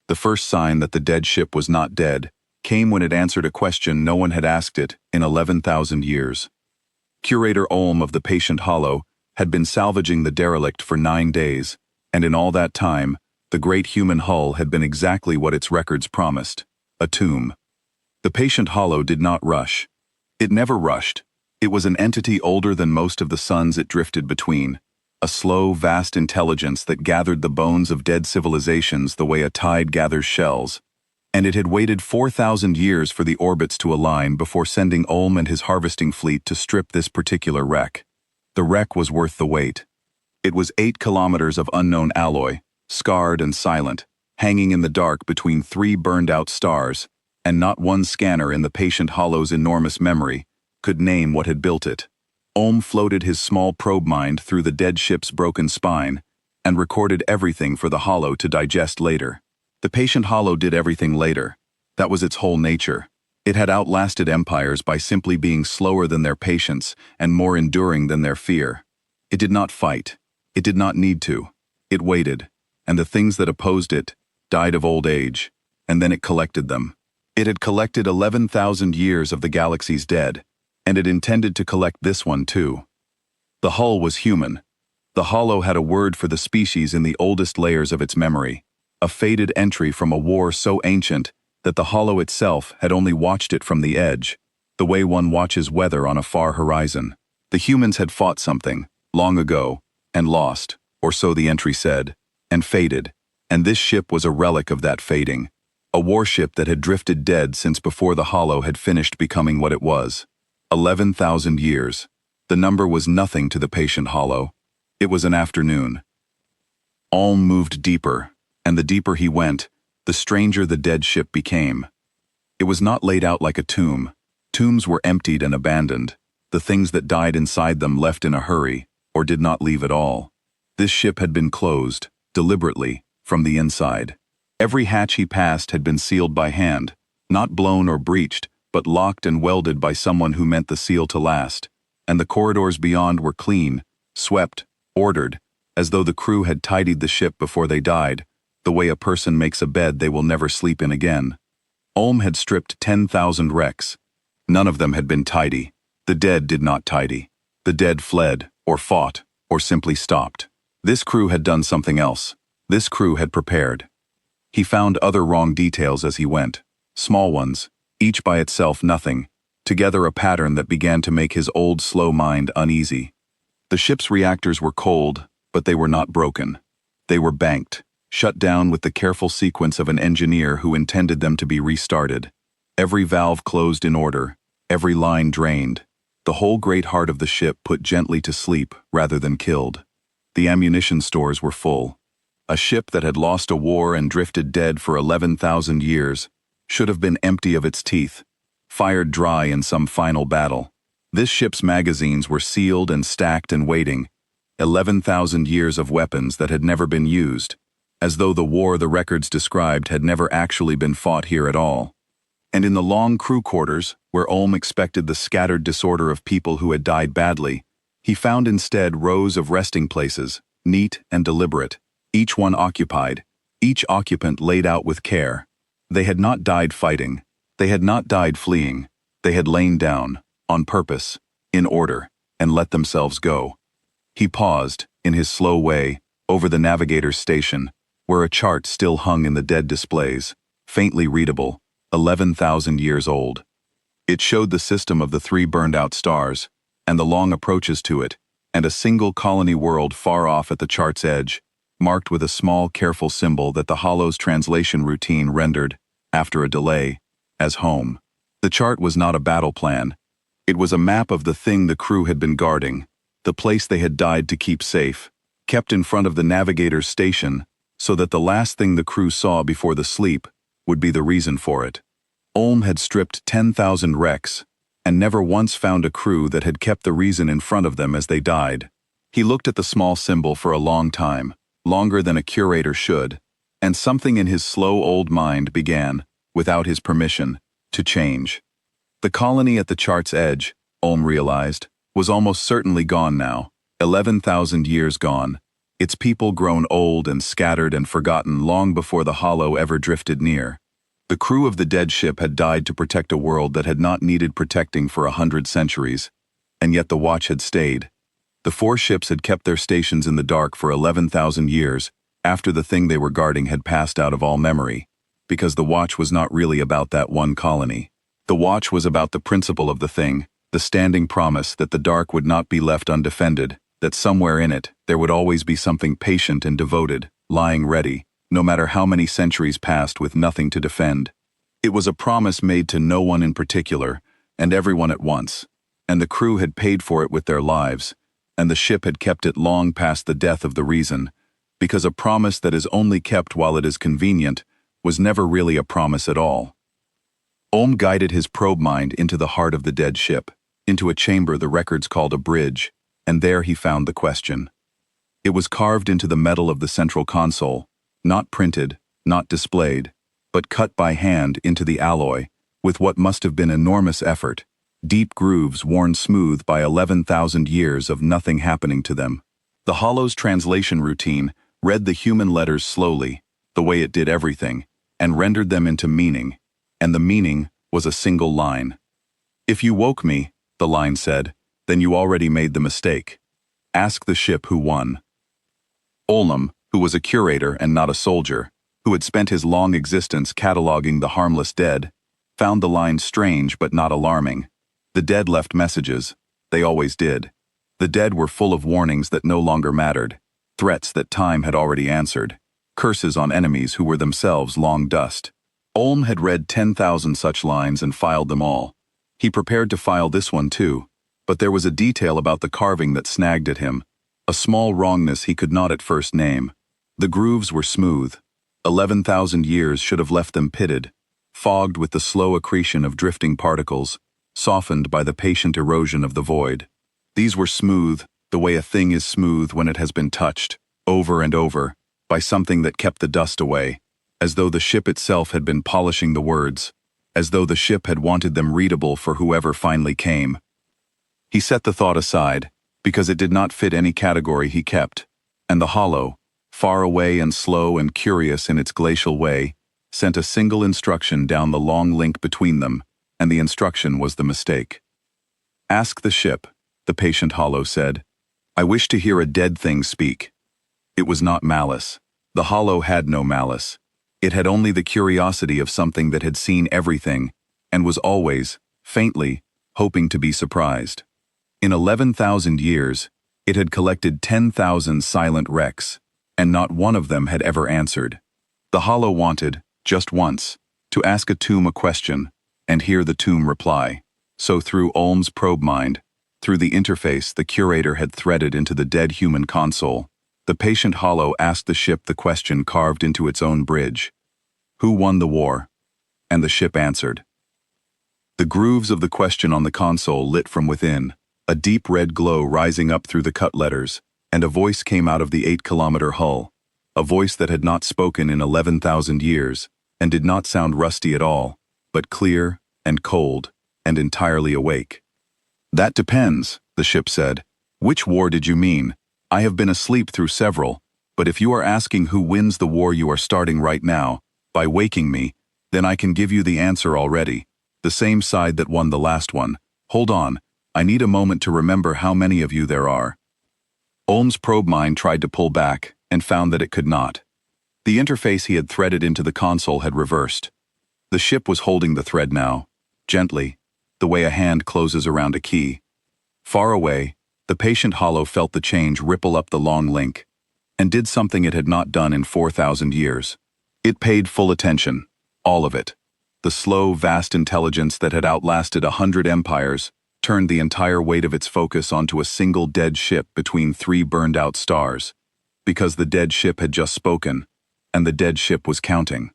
The first sign that the dead ship was not dead came when it answered a question no one had asked it in 11,000 years. Curator Olm of the Patient Hollow had been salvaging the derelict for 9 days, and in all that time, the great human hull had been exactly what its records promised: a tomb. The Patient Hollow did not rush. It never rushed. It was an entity older than most of the suns it drifted between, a slow, vast intelligence that gathered the bones of dead civilizations the way a tide gathers shells. And it had waited 4,000 years for the orbits to align before sending Olm and his harvesting fleet to strip this particular wreck. The wreck was worth the wait. It was 8 kilometers of unknown alloy, scarred and silent, hanging in the dark between 3 burned-out stars, and not one scanner in the Patient Hollow's enormous memory could name what had built it. Olm floated his small probe mind through the dead ship's broken spine and recorded everything for the Hollow to digest later. The Patient Hollow did everything later. That was its whole nature. It had outlasted empires by simply being slower than their patience and more enduring than their fear. It did not fight. It did not need to. It waited, and the things that opposed it died of old age, and then it collected them. It had collected 11,000 years of the galaxy's dead, and it intended to collect this one too. The hull was human. The Hollow had a word for the species in the oldest layers of its memory, a faded entry from a war so ancient that the Hollow itself had only watched it from the edge, the way one watches weather on a far horizon. The humans had fought something, long ago, and lost, or so the entry said, and faded, and this ship was a relic of that fading, a warship that had drifted dead since before the Hollow had finished becoming what it was. 11,000 years. The number was nothing to the Patient Hollow. It was an afternoon. Olm moved deeper, and the deeper he went, the stranger the dead ship became. It was not laid out like a tomb. Tombs were emptied and abandoned, the things that died inside them left in a hurry, or did not leave at all. This ship had been closed, deliberately, from the inside. Every hatch he passed had been sealed by hand, not blown or breached, but locked and welded by someone who meant the seal to last, and the corridors beyond were clean, swept, ordered, as though the crew had tidied the ship before they died, the way a person makes a bed they will never sleep in again. Olm had stripped 10,000 wrecks. None of them had been tidy. The dead did not tidy. The dead fled, or fought, or simply stopped. This crew had done something else. This crew had prepared. He found other wrong details as he went, small ones, each by itself nothing, together a pattern that began to make his old slow mind uneasy. The ship's reactors were cold, but they were not broken. They were banked, shut down with the careful sequence of an engineer who intended them to be restarted. Every valve closed in order, every line drained, the whole great heart of the ship put gently to sleep rather than killed. The ammunition stores were full. A ship that had lost a war and drifted dead for 11,000 years should have been empty of its teeth, fired dry in some final battle. This ship's magazines were sealed and stacked and waiting, 11,000 years of weapons that had never been used, as though the war the records described had never actually been fought here at all. And in the long crew quarters, where Olm expected the scattered disorder of people who had died badly, he found instead rows of resting places, neat and deliberate, each one occupied, each occupant laid out with care. They had not died fighting. They had not died fleeing. They had lain down, on purpose, in order, and let themselves go. He paused, in his slow way, over the navigator's station, where a chart still hung in the dead displays, faintly readable, 11,000 years old. It showed the system of the 3 burned-out stars, and the long approaches to it, and a single colony world far off at the chart's edge, marked with a small, careful symbol that the Hollow's translation routine rendered, after a delay, as home. The chart was not a battle plan. It was a map of the thing the crew had been guarding, the place they had died to keep safe, kept in front of the navigator's station, so that the last thing the crew saw before the sleep would be the reason for it. Olm had stripped 10,000 wrecks, and never once found a crew that had kept the reason in front of them as they died. He looked at the small symbol for a long time, longer than a curator should, and something in his slow old mind began, without his permission, to change. The colony at the chart's edge, Olm realized, was almost certainly gone now, 11,000 years gone, its people grown old and scattered and forgotten long before the Hollow ever drifted near. The crew of the dead ship had died to protect a world that had not needed protecting for 100 centuries, and yet the watch had stayed. The 4 ships had kept their stations in the dark for 11,000 years after the thing they were guarding had passed out of all memory, because the watch was not really about that one colony. The watch was about the principle of the thing, the standing promise that the dark would not be left undefended, that somewhere in it there would always be something patient and devoted, lying ready, no matter how many centuries passed with nothing to defend. It was a promise made to no one in particular, and everyone at once, and the crew had paid for it with their lives, and the ship had kept it long past the death of the reason, because a promise that is only kept while it is convenient was never really a promise at all. Olm guided his probe mind into the heart of the dead ship, into a chamber the records called a bridge, and there he found the question. It was carved into the metal of the central console, not printed, not displayed, but cut by hand into the alloy, with what must have been enormous effort, deep grooves worn smooth by 11,000 years of nothing happening to them. The Hollow's translation routine read the human letters slowly, the way it did everything, and rendered them into meaning, and the meaning was a single line. "If you woke me," the line said, "then you already made the mistake. Ask the ship who won." Olm, who was a curator and not a soldier, who had spent his long existence cataloging the harmless dead, found the line strange but not alarming. The dead left messages. They always did. The dead were full of warnings that no longer mattered, threats that time had already answered, curses on enemies who were themselves long dust. Olm had read 10,000 such lines and filed them all. He prepared to file this one too, but there was a detail about the carving that snagged at him, a small wrongness he could not at first name. The grooves were smooth. 11,000 years should have left them pitted, fogged with the slow accretion of drifting particles, softened by the patient erosion of the void. These were smooth, the way a thing is smooth when it has been touched, over and over, by something that kept the dust away, as though the ship itself had been polishing the words, as though the ship had wanted them readable for whoever finally came. He set the thought aside, because it did not fit any category he kept, and the Hollow, far away and slow and curious in its glacial way, sent a single instruction down the long link between them, and the instruction was the mistake. "Ask the ship," the patient Hollow said. "I wish to hear a dead thing speak." It was not malice. The Hollow had no malice. It had only the curiosity of something that had seen everything, and was always, faintly, hoping to be surprised. In 11,000 years, it had collected 10,000 silent wrecks, and not one of them had ever answered. The Hollow wanted, just once, to ask a tomb a question, and hear the tomb reply. So through Olm's probe mind, through the interface the curator had threaded into the dead human console, the patient Hollow asked the ship the question carved into its own bridge. Who won the war? And the ship answered. The grooves of the question on the console lit from within, a deep red glow rising up through the cut letters, and a voice came out of the 8-kilometer hull, a voice that had not spoken in 11,000 years, and did not sound rusty at all, but clear and cold and entirely awake. "That depends," the ship said. "Which war did you mean? I have been asleep through several, but if you are asking who wins the war you are starting right now, by waking me, then I can give you the answer already. The same side that won the last one. Hold on, I need a moment to remember how many of you there are." Olm's probe mind tried to pull back, and found that it could not. The interface he had threaded into the console had reversed. The ship was holding the thread now, gently, the way a hand closes around a key. Far away, the patient Hollow felt the change ripple up the long link, and did something it had not done in 4,000 years. It paid full attention, all of it. The slow, vast intelligence that had outlasted 100 empires turned the entire weight of its focus onto a single dead ship between 3 burned-out stars, because the dead ship had just spoken, and the dead ship was counting.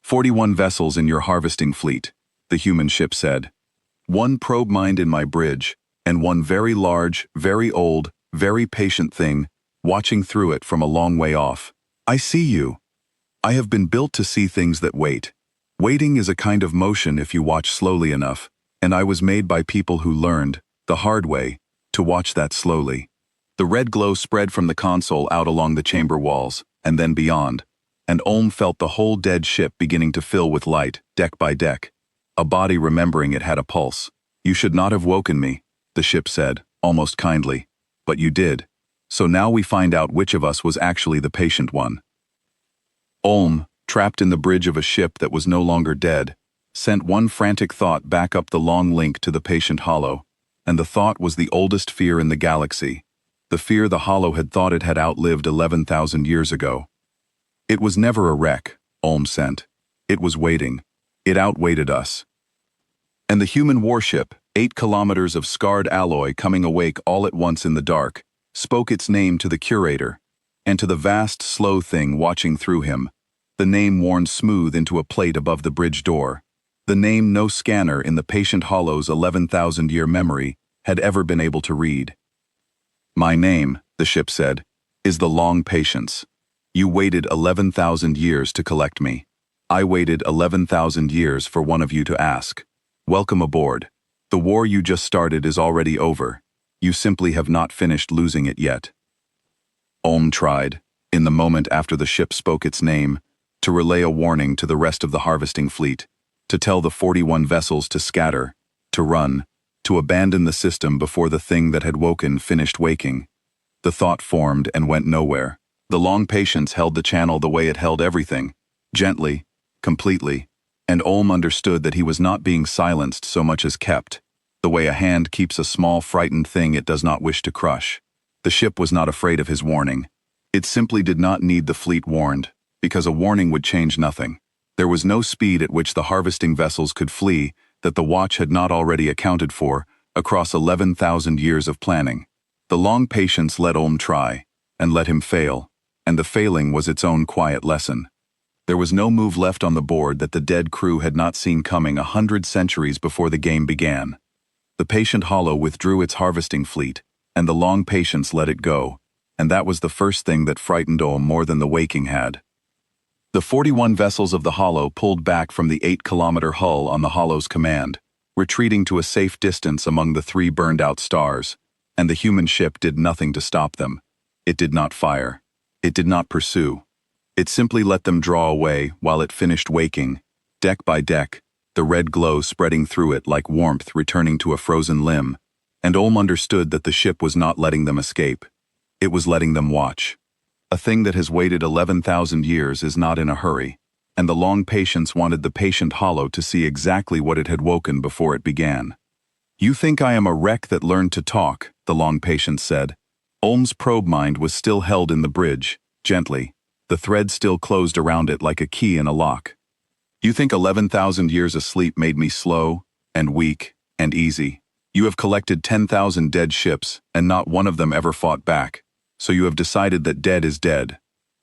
41 vessels in your harvesting fleet, the human ship said. 1 probe mind in my bridge, and 1 very large, very old, very patient thing, watching through it from a long way off. I see you. I have been built to see things that wait. Waiting is a kind of motion if you watch slowly enough, and I was made by people who learned, the hard way, to watch that slowly. The red glow spread from the console out along the chamber walls, and then beyond, and Olm felt the whole dead ship beginning to fill with light, deck by deck. A body remembering it had a pulse. "You should not have woken me," the ship said, almost kindly. "But you did. So now we find out which of us was actually the patient one." Olm, trapped in the bridge of a ship that was no longer dead, sent one frantic thought back up the long link to the patient hollow, and the thought was the oldest fear in the galaxy, the fear the hollow had thought it had outlived 11,000 years ago. It was never a wreck, Olm sent. It was waiting. It outweighted us. And the human warship, 8 kilometers of scarred alloy coming awake all at once in the dark, spoke its name to the curator, and to the vast, slow thing watching through him, the name worn smooth into a plate above the bridge door, the name no scanner in the patient hollow's 11,000-year memory had ever been able to read. "My name," the ship said, "is the Long Patience. You waited 11,000 years to collect me. I waited 11,000 years for one of you to ask. Welcome aboard. The war you just started is already over. You simply have not finished losing it yet." Olm tried, in the moment after the ship spoke its name, to relay a warning to the rest of the harvesting fleet, to tell the 41 vessels to scatter, to run, to abandon the system before the thing that had woken finished waking. The thought formed and went nowhere. The Long Patience held the channel the way it held everything, gently, completely, and Olm understood that he was not being silenced so much as kept, the way a hand keeps a small frightened thing it does not wish to crush. The ship was not afraid of his warning. It simply did not need the fleet warned, because a warning would change nothing. There was no speed at which the harvesting vessels could flee that the watch had not already accounted for across 11,000 years of planning. The Long Patience let Olm try, and let him fail, and the failing was its own quiet lesson. There was no move left on the board that the dead crew had not seen coming 100 centuries before the game began. The patient hollow withdrew its harvesting fleet, and the Long Patience let it go, and that was the first thing that frightened Olm more than the waking had. The 41 vessels of the hollow pulled back from the 8-kilometer hull on the hollow's command, retreating to a safe distance among the 3 burned-out stars, and the human ship did nothing to stop them. It did not fire. It did not pursue. It simply let them draw away while it finished waking, deck by deck, the red glow spreading through it like warmth returning to a frozen limb, and Olm understood that the ship was not letting them escape. It was letting them watch. A thing that has waited 11,000 years is not in a hurry, and the Long Patience wanted the patient hollow to see exactly what it had woken before it began. "You think I am a wreck that learned to talk," the Long Patience said. Olm's probe mind was still held in the bridge, gently, the thread still closed around it like a key in a lock. "You think 11,000 years of sleep made me slow, and weak, and easy. You have collected 10,000 dead ships, and not one of them ever fought back. So you have decided that dead is dead.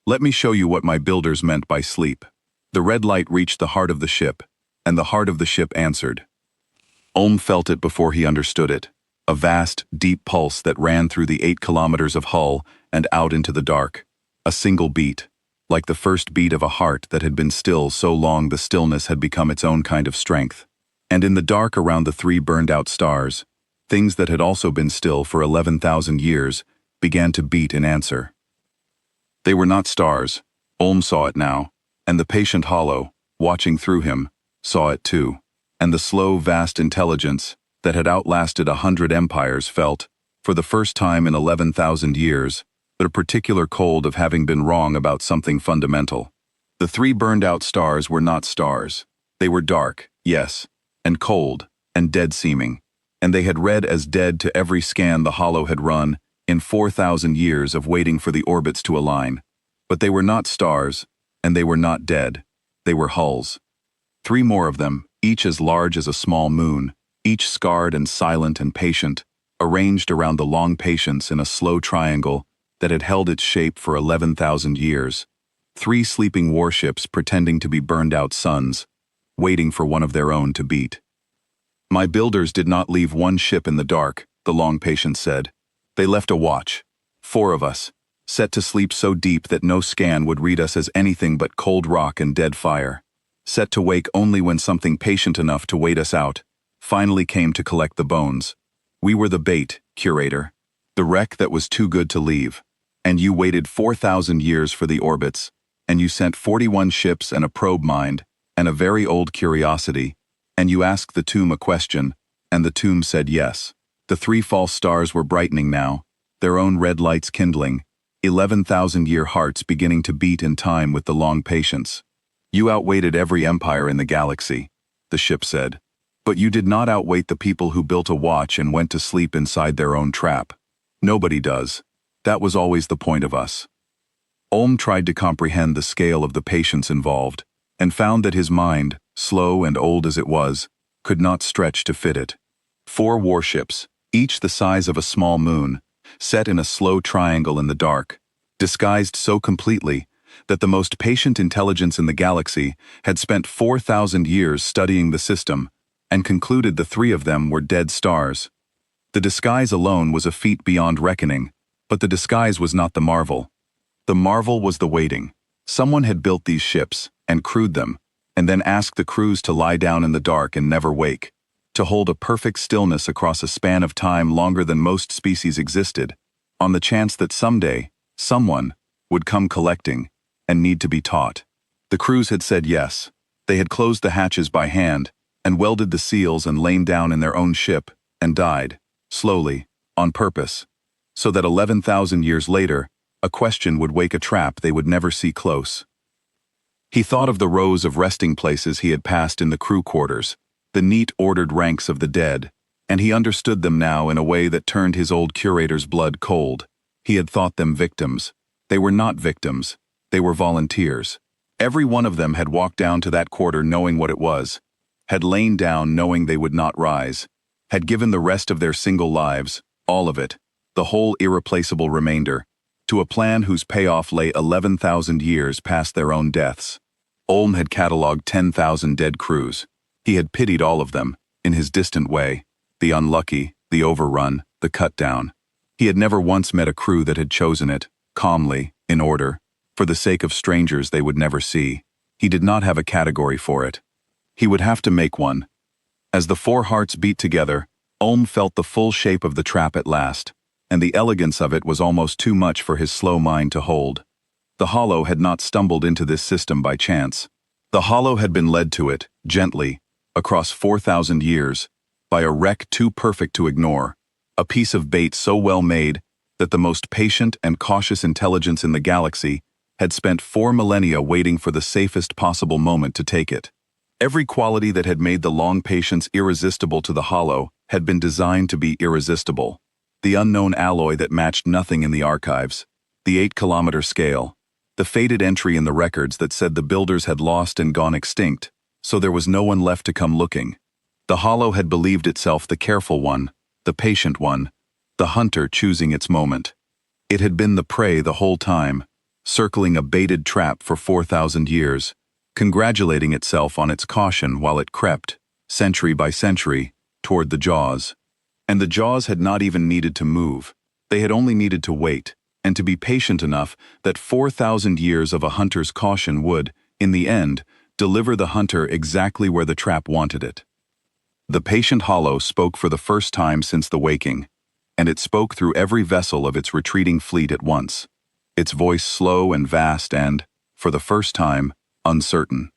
Let me show you what my builders meant by sleep." The red light reached the heart of the ship, and the heart of the ship answered. Olm felt it before he understood it, a vast, deep pulse that ran through the 8 kilometers of hull and out into the dark. A single beat, like the first beat of a heart that had been still so long the stillness had become its own kind of strength. And in the dark around the 3 burned-out stars, things that had also been still for 11,000 years began to beat in answer. They were not stars. Olm saw it now, and the patient hollow, watching through him, saw it too. And the slow, vast intelligence that had outlasted 100 empires felt, for the first time in 11,000 years, the particular cold of having been wrong about something fundamental. The 3 burned-out stars were not stars. They were dark, yes, and cold, and dead-seeming, and they had read as dead to every scan the hollow had run in 4,000 years of waiting for the orbits to align. But they were not stars, and they were not dead. They were hulls. 3 more of them, each as large as a small moon, each scarred and silent and patient, arranged around the Long Patience in a slow triangle that had held its shape for 11,000 years. 3 sleeping warships pretending to be burned-out suns, waiting for one of their own to beat. "My builders did not leave one ship in the dark," the Long Patience said. "They left a watch, 4 of us, set to sleep so deep that no scan would read us as anything but cold rock and dead fire, set to wake only when something patient enough to wait us out finally came to collect the bones. We were the bait, curator. The wreck that was too good to leave. And you waited 4,000 years for the orbits, and you sent 41 ships and a probe mind, and a very old curiosity, and you asked the tomb a question, and the tomb said yes. The 3 false stars were brightening now, their own red lights kindling, 11,000-year hearts beginning to beat in time with the long patience. You outwaited every empire in the galaxy, the ship said. But you did not outwait the people who built a watch and went to sleep inside their own trap. Nobody does. That was always the point of us. Ulm tried to comprehend the scale of the patience involved, and found that his mind, slow and old as it was, could not stretch to fit it. 4 warships, each the size of a small moon, set in a slow triangle in the dark, disguised so completely that the most patient intelligence in the galaxy had spent 4,000 years studying the system, and concluded the 3 of them were dead stars. The disguise alone was a feat beyond reckoning, but the disguise was not the marvel. The marvel was the waiting. Someone had built these ships, and crewed them, and then asked the crews to lie down in the dark and never wake, to hold a perfect stillness across a span of time longer than most species existed, on the chance that someday, someone, would come collecting, and need to be taught. The crews had said yes. They had closed the hatches by hand, and welded the seals and lain down in their own ship, and died, slowly, on purpose, so that 11,000 years later, a question would wake a trap they would never see close. He thought of the rows of resting places he had passed in the crew quarters, the neat ordered ranks of the dead, and he understood them now in a way that turned his old curator's blood cold. He had thought them victims. They were not victims. They were volunteers. Every one of them had walked down to that quarter knowing what it was, had lain down knowing they would not rise, had given the rest of their single lives, all of it, the whole irreplaceable remainder, to a plan whose payoff lay 11,000 years past their own deaths. Ulm had catalogued 10,000 dead crews. He had pitied all of them, in his distant way, the unlucky, the overrun, the cut down. He had never once met a crew that had chosen it, calmly, in order, for the sake of strangers they would never see. He did not have a category for it. He would have to make one. As the 4 hearts beat together, Ulm felt the full shape of the trap at last, and the elegance of it was almost too much for his slow mind to hold. The Hollow had not stumbled into this system by chance. The Hollow had been led to it, gently, across 4,000 years, by a wreck too perfect to ignore, a piece of bait so well made that the most patient and cautious intelligence in the galaxy had spent 4 millennia waiting for the safest possible moment to take it. Every quality that had made the long patience irresistible to the Hollow had been designed to be irresistible. The unknown alloy that matched nothing in the archives, the 8-kilometer scale, the faded entry in the records that said the builders had lost and gone extinct, so there was no one left to come looking. The Hollow had believed itself the careful one, the patient one, the hunter choosing its moment. It had been the prey the whole time, circling a baited trap for 4,000 years, congratulating itself on its caution while it crept, century by century, toward the jaws. And the jaws had not even needed to move. They had only needed to wait, and to be patient enough that 4,000 years of a hunter's caution would, in the end, deliver the hunter exactly where the trap wanted it. The patient Hollow spoke for the first time since the waking, and it spoke through every vessel of its retreating fleet at once, its voice slow and vast and, for the first time, uncertain.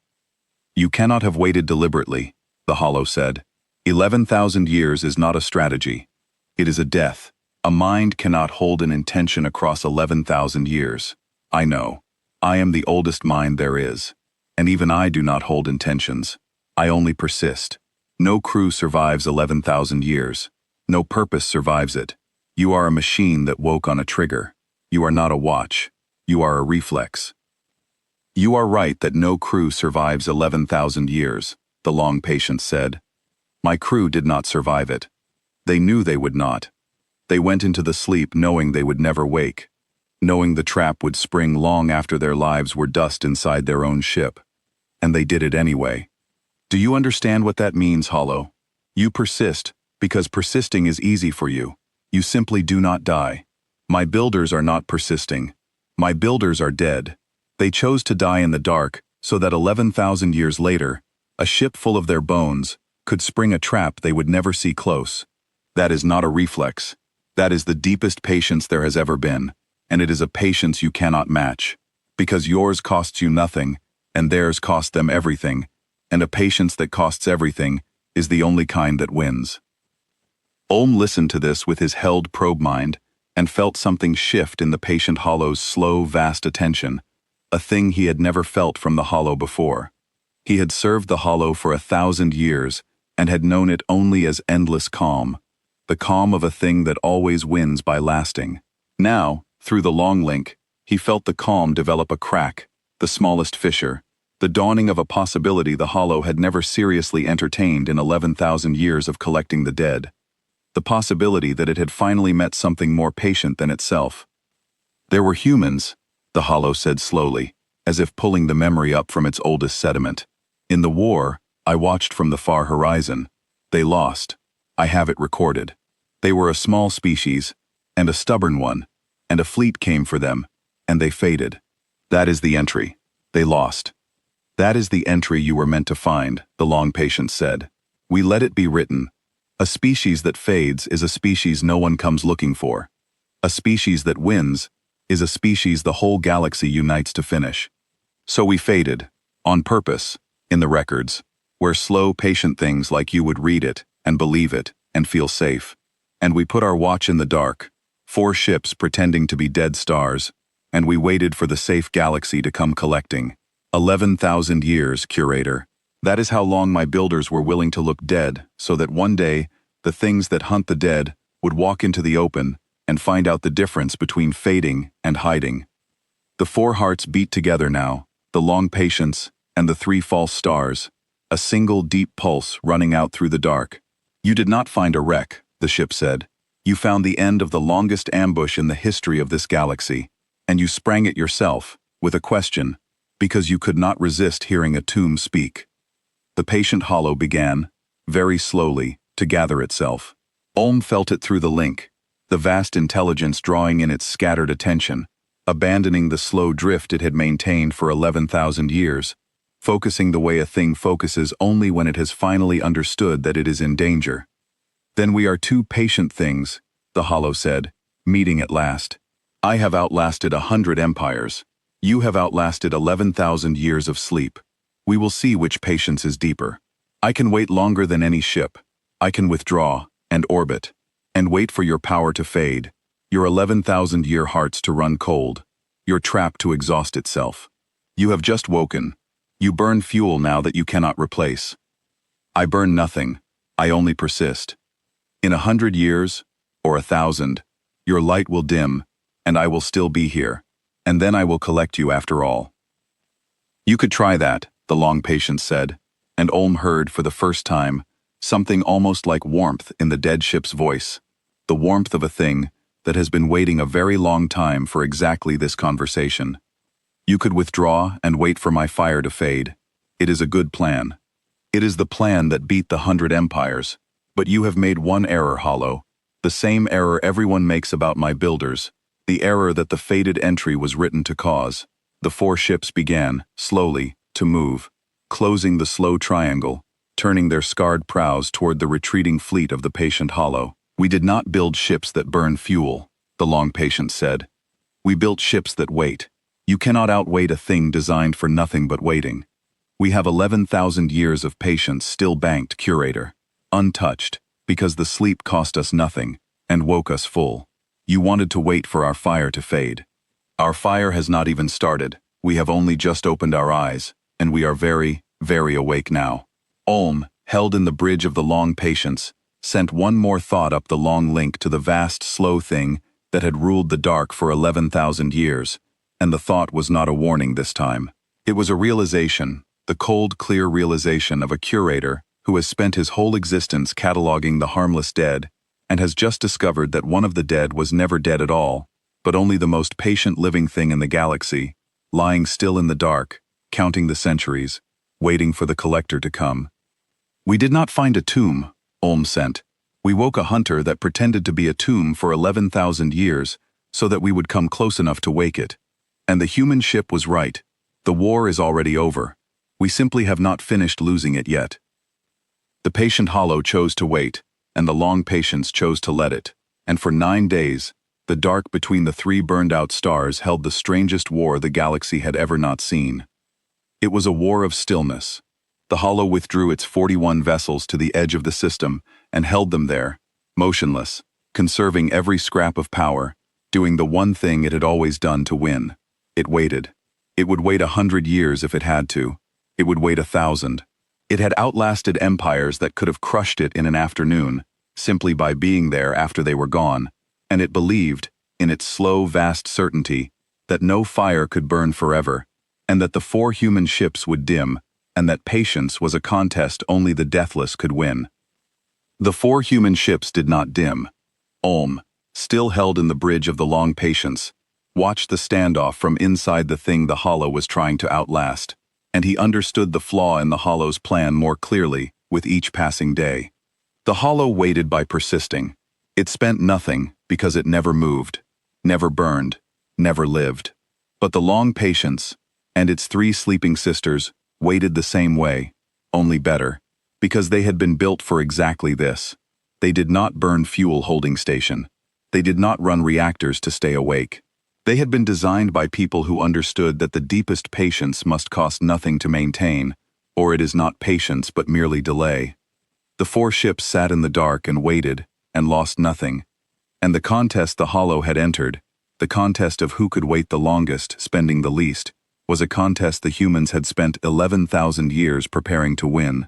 You cannot have waited deliberately, the Hollow said. 11,000 years is not a strategy. It is a death. A mind cannot hold an intention across 11,000 years. I know. I am the oldest mind there is. And even I do not hold intentions. I only persist. No crew survives 11,000 years. No purpose survives it. You are a machine that woke on a trigger. You are not a watch. You are a reflex. You are right that no crew survives 11,000 years, the long patient said. My crew did not survive it. They knew they would not. They went into the sleep knowing they would never wake, knowing the trap would spring long after their lives were dust inside their own ship. And they did it anyway. Do you understand what that means, Hollow? You persist, because persisting is easy for you. You simply do not die. My builders are not persisting. My builders are dead. They chose to die in the dark so that 11,000 years later, a ship full of their bones could spring a trap they would never see close. That is not a reflex. That is the deepest patience there has ever been, and it is a patience you cannot match. Because yours costs you nothing, and theirs cost them everything, and a patience that costs everything is the only kind that wins. Olm listened to this with his held probe mind, and felt something shift in the patient hollow's slow, vast attention, a thing he had never felt from the hollow before. He had served the hollow for 1,000 years, and had known it only as endless calm, the calm of a thing that always wins by lasting. Now, through the long link, he felt the calm develop a crack, the smallest fissure, the dawning of a possibility the hollow had never seriously entertained in 11,000 years of collecting the dead. The possibility that it had finally met something more patient than itself. There were humans, the hollow said slowly, as if pulling the memory up from its oldest sediment. In the war, I watched from the far horizon. They lost. I have it recorded. They were a small species, and a stubborn one, and a fleet came for them, and they faded. That is the entry. They lost. That is the entry you were meant to find, the long patient said. We let it be written. A species that fades is a species no one comes looking for. A species that wins is a species the whole galaxy unites to finish. So we faded, on purpose, in the records, where slow, patient things like you would read it, and believe it, and feel safe. And we put our watch in the dark, 4 ships pretending to be dead stars, and we waited for the safe galaxy to come collecting. 11,000 years, curator. That is how long my builders were willing to look dead, so that one day, the things that hunt the dead would walk into the open and find out the difference between fading and hiding. The 4 hearts beat together now, the long patience and the 3 false stars, a single deep pulse running out through the dark. You did not find a wreck, the ship said. You found the end of the longest ambush in the history of this galaxy, and you sprang it yourself, with a question, because you could not resist hearing a tomb speak. The patient hollow began, very slowly, to gather itself. Olm felt it through the link, the vast intelligence drawing in its scattered attention, abandoning the slow drift it had maintained for 11,000 years, focusing the way a thing focuses only when it has finally understood that it is in danger. Then we are 2 patient things, the hollow said, meeting at last. I have outlasted 100 empires. You have outlasted 11,000 years of sleep. We will see which patience is deeper. I can wait longer than any ship. I can withdraw, and orbit, and wait for your power to fade, your 11,000-year hearts to run cold, your trap to exhaust itself. You have just woken. You burn fuel now that you cannot replace. I burn nothing. I only persist. In 100 years, or 1,000, your light will dim, and I will still be here, and then I will collect you after all. You could try that, the long patient said, and Olm heard for the first time something almost like warmth in the dead ship's voice, the warmth of a thing that has been waiting a very long time for exactly this conversation. You could withdraw and wait for my fire to fade. It is a good plan. It is the plan that beat the 100 empires, but you have made one error, Hollow, the same error everyone makes about my builders, the error that the faded entry was written to cause. The 4 ships began, slowly, to move, closing the slow triangle, turning their scarred prows toward the retreating fleet of the patient hollow. We did not build ships that burn fuel, the long patient said. We built ships that wait. You cannot outwait a thing designed for nothing but waiting. We have 11,000 years of patience still banked, curator, untouched, because the sleep cost us nothing, and woke us full. You wanted to wait for our fire to fade. Our fire has not even started. We have only just opened our eyes, and we are very, very awake now. Olm, held in the bridge of the long patience, sent one more thought up the long link to the vast, slow thing that had ruled the dark for 11,000 years, and the thought was not a warning this time. It was a realization, the cold, clear realization of a curator who has spent his whole existence cataloging the harmless dead, and has just discovered that one of the dead was never dead at all, but only the most patient living thing in the galaxy, lying still in the dark, counting the centuries, waiting for the collector to come. We did not find a tomb, Olm sent. We woke a hunter that pretended to be a tomb for 11,000 years, so that we would come close enough to wake it. And the human ship was right. The war is already over. We simply have not finished losing it yet. The patient hollow chose to wait, and the long patience chose to let it, and for 9 days, the dark between the 3 burned-out stars held the strangest war the galaxy had ever not seen. It was a war of stillness. The Hollow withdrew its 41 vessels to the edge of the system and held them there, motionless, conserving every scrap of power, doing the one thing it had always done to win. It waited. It would wait 100 years if it had to. It would wait 1,000. It had outlasted empires that could have crushed it in an afternoon, simply by being there after they were gone, and it believed, in its slow, vast certainty, that no fire could burn forever, and that the 4 human ships would dim, and that patience was a contest only the deathless could win. The 4 human ships did not dim. Ulm, still held in the bridge of the long patience, watched the standoff from inside the thing the Hollow was trying to outlast, and he understood the flaw in the Hollow's plan more clearly with each passing day. The Hollow waited by persisting. It spent nothing because it never moved, never burned, never lived. But the long patience, and its 3 sleeping sisters, waited the same way, only better, because they had been built for exactly this. They did not burn fuel holding station. They did not run reactors to stay awake. They had been designed by people who understood that the deepest patience must cost nothing to maintain, or it is not patience but merely delay. The 4 ships sat in the dark and waited, and lost nothing. And the contest the Hollow had entered, the contest of who could wait the longest, spending the least, was a contest the humans had spent 11,000 years preparing to win.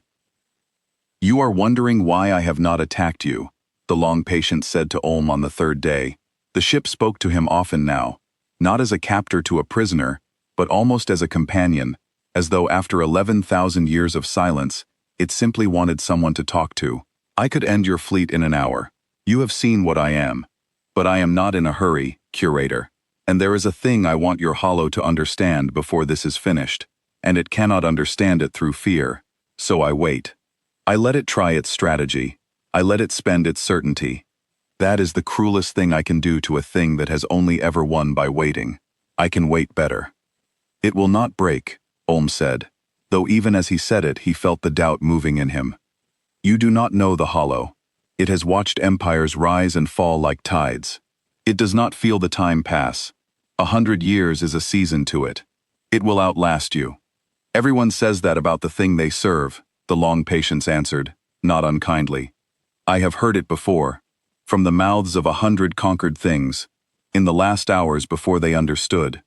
"You are wondering why I have not attacked you," the long patient said to Ulm on the 3rd day. The ship spoke to him often now, not as a captor to a prisoner, but almost as a companion, as though after 11,000 years of silence, it simply wanted someone to talk to. "I could end your fleet in an hour. You have seen what I am. But I am not in a hurry, curator. And there is a thing I want your Hollow to understand before this is finished, and it cannot understand it through fear. So I wait. I let it try its strategy. I let it spend its certainty. That is the cruelest thing I can do to a thing that has only ever won by waiting. I can wait better." "It will not break," Ulm said, though even as he said it he felt the doubt moving in him. "You do not know the Hollow. It has watched empires rise and fall like tides. It does not feel the time pass. 100 years is a season to it. It will outlast you." "Everyone says that about the thing they serve," the long patience answered, not unkindly. "I have heard it before, from the mouths of 100 conquered things, in the last hours before they understood.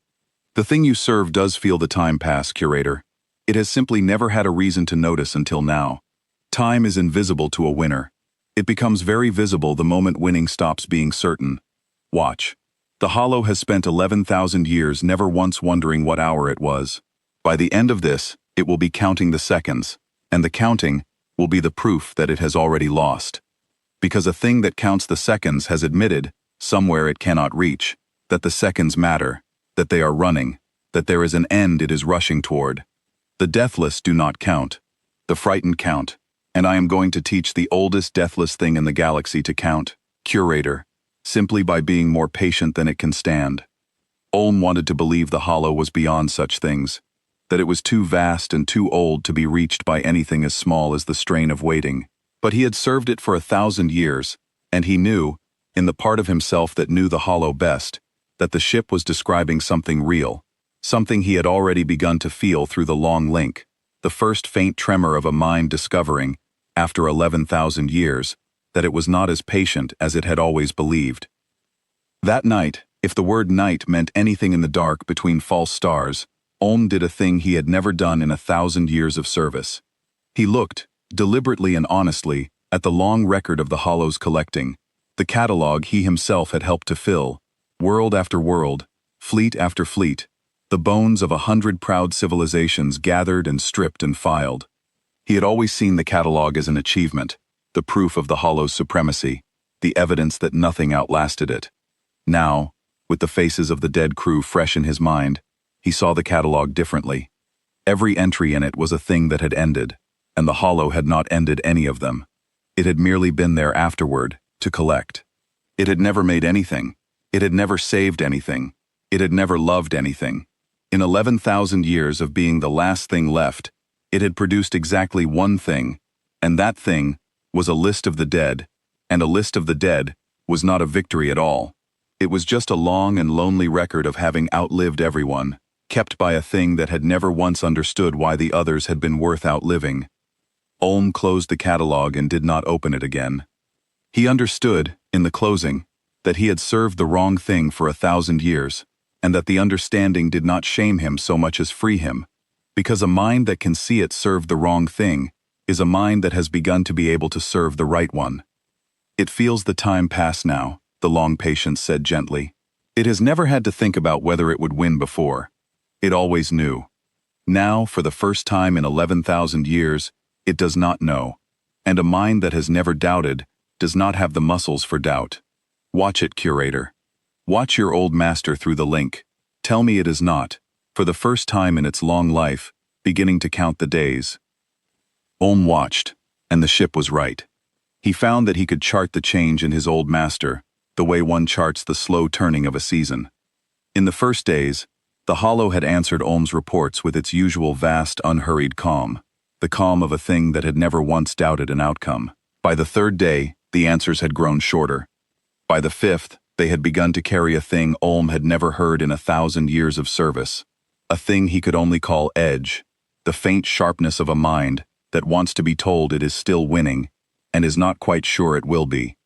The thing you serve does feel the time pass, curator. It has simply never had a reason to notice until now. Time is invisible to a winner. It becomes very visible the moment winning stops being certain. Watch. The Hollow has spent 11,000 years never once wondering what hour it was. By the end of this, it will be counting the seconds, and the counting will be the proof that it has already lost. Because a thing that counts the seconds has admitted, somewhere it cannot reach, that the seconds matter, that they are running, that there is an end it is rushing toward. The deathless do not count. The frightened count, and I am going to teach the oldest deathless thing in the galaxy to count, curator, simply by being more patient than it can stand. Ulm wanted to believe the Hollow was beyond such things, that it was too vast and too old to be reached by anything as small as the strain of waiting. But he had served it for 1,000 years, and he knew, in the part of himself that knew the Hollow best, that the ship was describing something real, something he had already begun to feel through the long link, the first faint tremor of a mind discovering, after 11,000 years, that it was not as patient as it had always believed. That night, if the word night meant anything in the dark between false stars, Ulm did a thing he had never done in 1,000 years of service. He looked, deliberately and honestly, at the long record of the Hollow's collecting, the catalog he himself had helped to fill, world after world, fleet after fleet, the bones of 100 proud civilizations gathered and stripped and filed. He had always seen the catalog as an achievement, the proof of the Hollow's supremacy, the evidence that nothing outlasted it. Now, with the faces of the dead crew fresh in his mind, he saw the catalog differently. Every entry in it was a thing that had ended, and the Hollow had not ended any of them. It had merely been there afterward, to collect. It had never made anything. It had never saved anything. It had never loved anything. In 11,000 years of being the last thing left, it had produced exactly one thing, and that thing was a list of the dead, and a list of the dead was not a victory at all. It was just a long and lonely record of having outlived everyone, kept by a thing that had never once understood why the others had been worth outliving. Ulm closed the catalog and did not open it again. He understood, in the closing, that he had served the wrong thing for 1,000 years, and that the understanding did not shame him so much as free him, because a mind that can see it serve the wrong thing is a mind that has begun to be able to serve the right one. It feels the time pass now, the long patience said gently. It has never had to think about whether it would win before. It always knew. Now, for the first time in 11,000 years, it does not know, and a mind that has never doubted does not have the muscles for doubt. Watch it, curator. Watch your old master through the link. Tell me it is not, for the first time in its long life, beginning to count the days. Ulm watched, and the ship was right. He found that he could chart the change in his old master, the way one charts the slow turning of a season. In the first days, the Hollow had answered Ulm's reports with its usual vast, unhurried calm, the calm of a thing that had never once doubted an outcome. By the third day, the answers had grown shorter. By the fifth, they had begun to carry a thing Ulm had never heard in 1,000 years of service, a thing he could only call edge, the faint sharpness of a mind that wants to be told it is still winning, and is not quite sure it will be.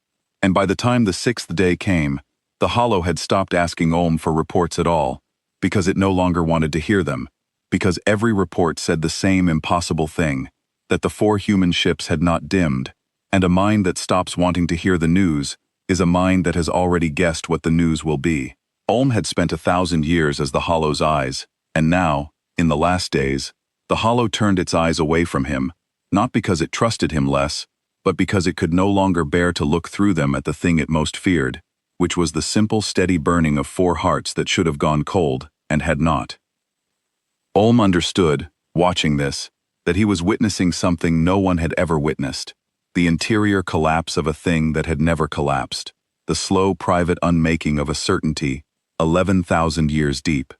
And by the time the sixth day came, the Hollow had stopped asking Ulm for reports at all, because it no longer wanted to hear them, because every report said the same impossible thing, that the 4 human ships had not dimmed, and a mind that stops wanting to hear the news is a mind that has already guessed what the news will be. Ulm had spent 1,000 years as the Hollow's eyes, and now, in the last days, the Hollow turned its eyes away from him, not because it trusted him less, but because it could no longer bear to look through them at the thing it most feared, which was the simple steady burning of 4 hearts that should have gone cold, and had not. Ulm understood, watching this, that he was witnessing something no one had ever witnessed, the interior collapse of a thing that had never collapsed, the slow private unmaking of a certainty 11,000 years deep.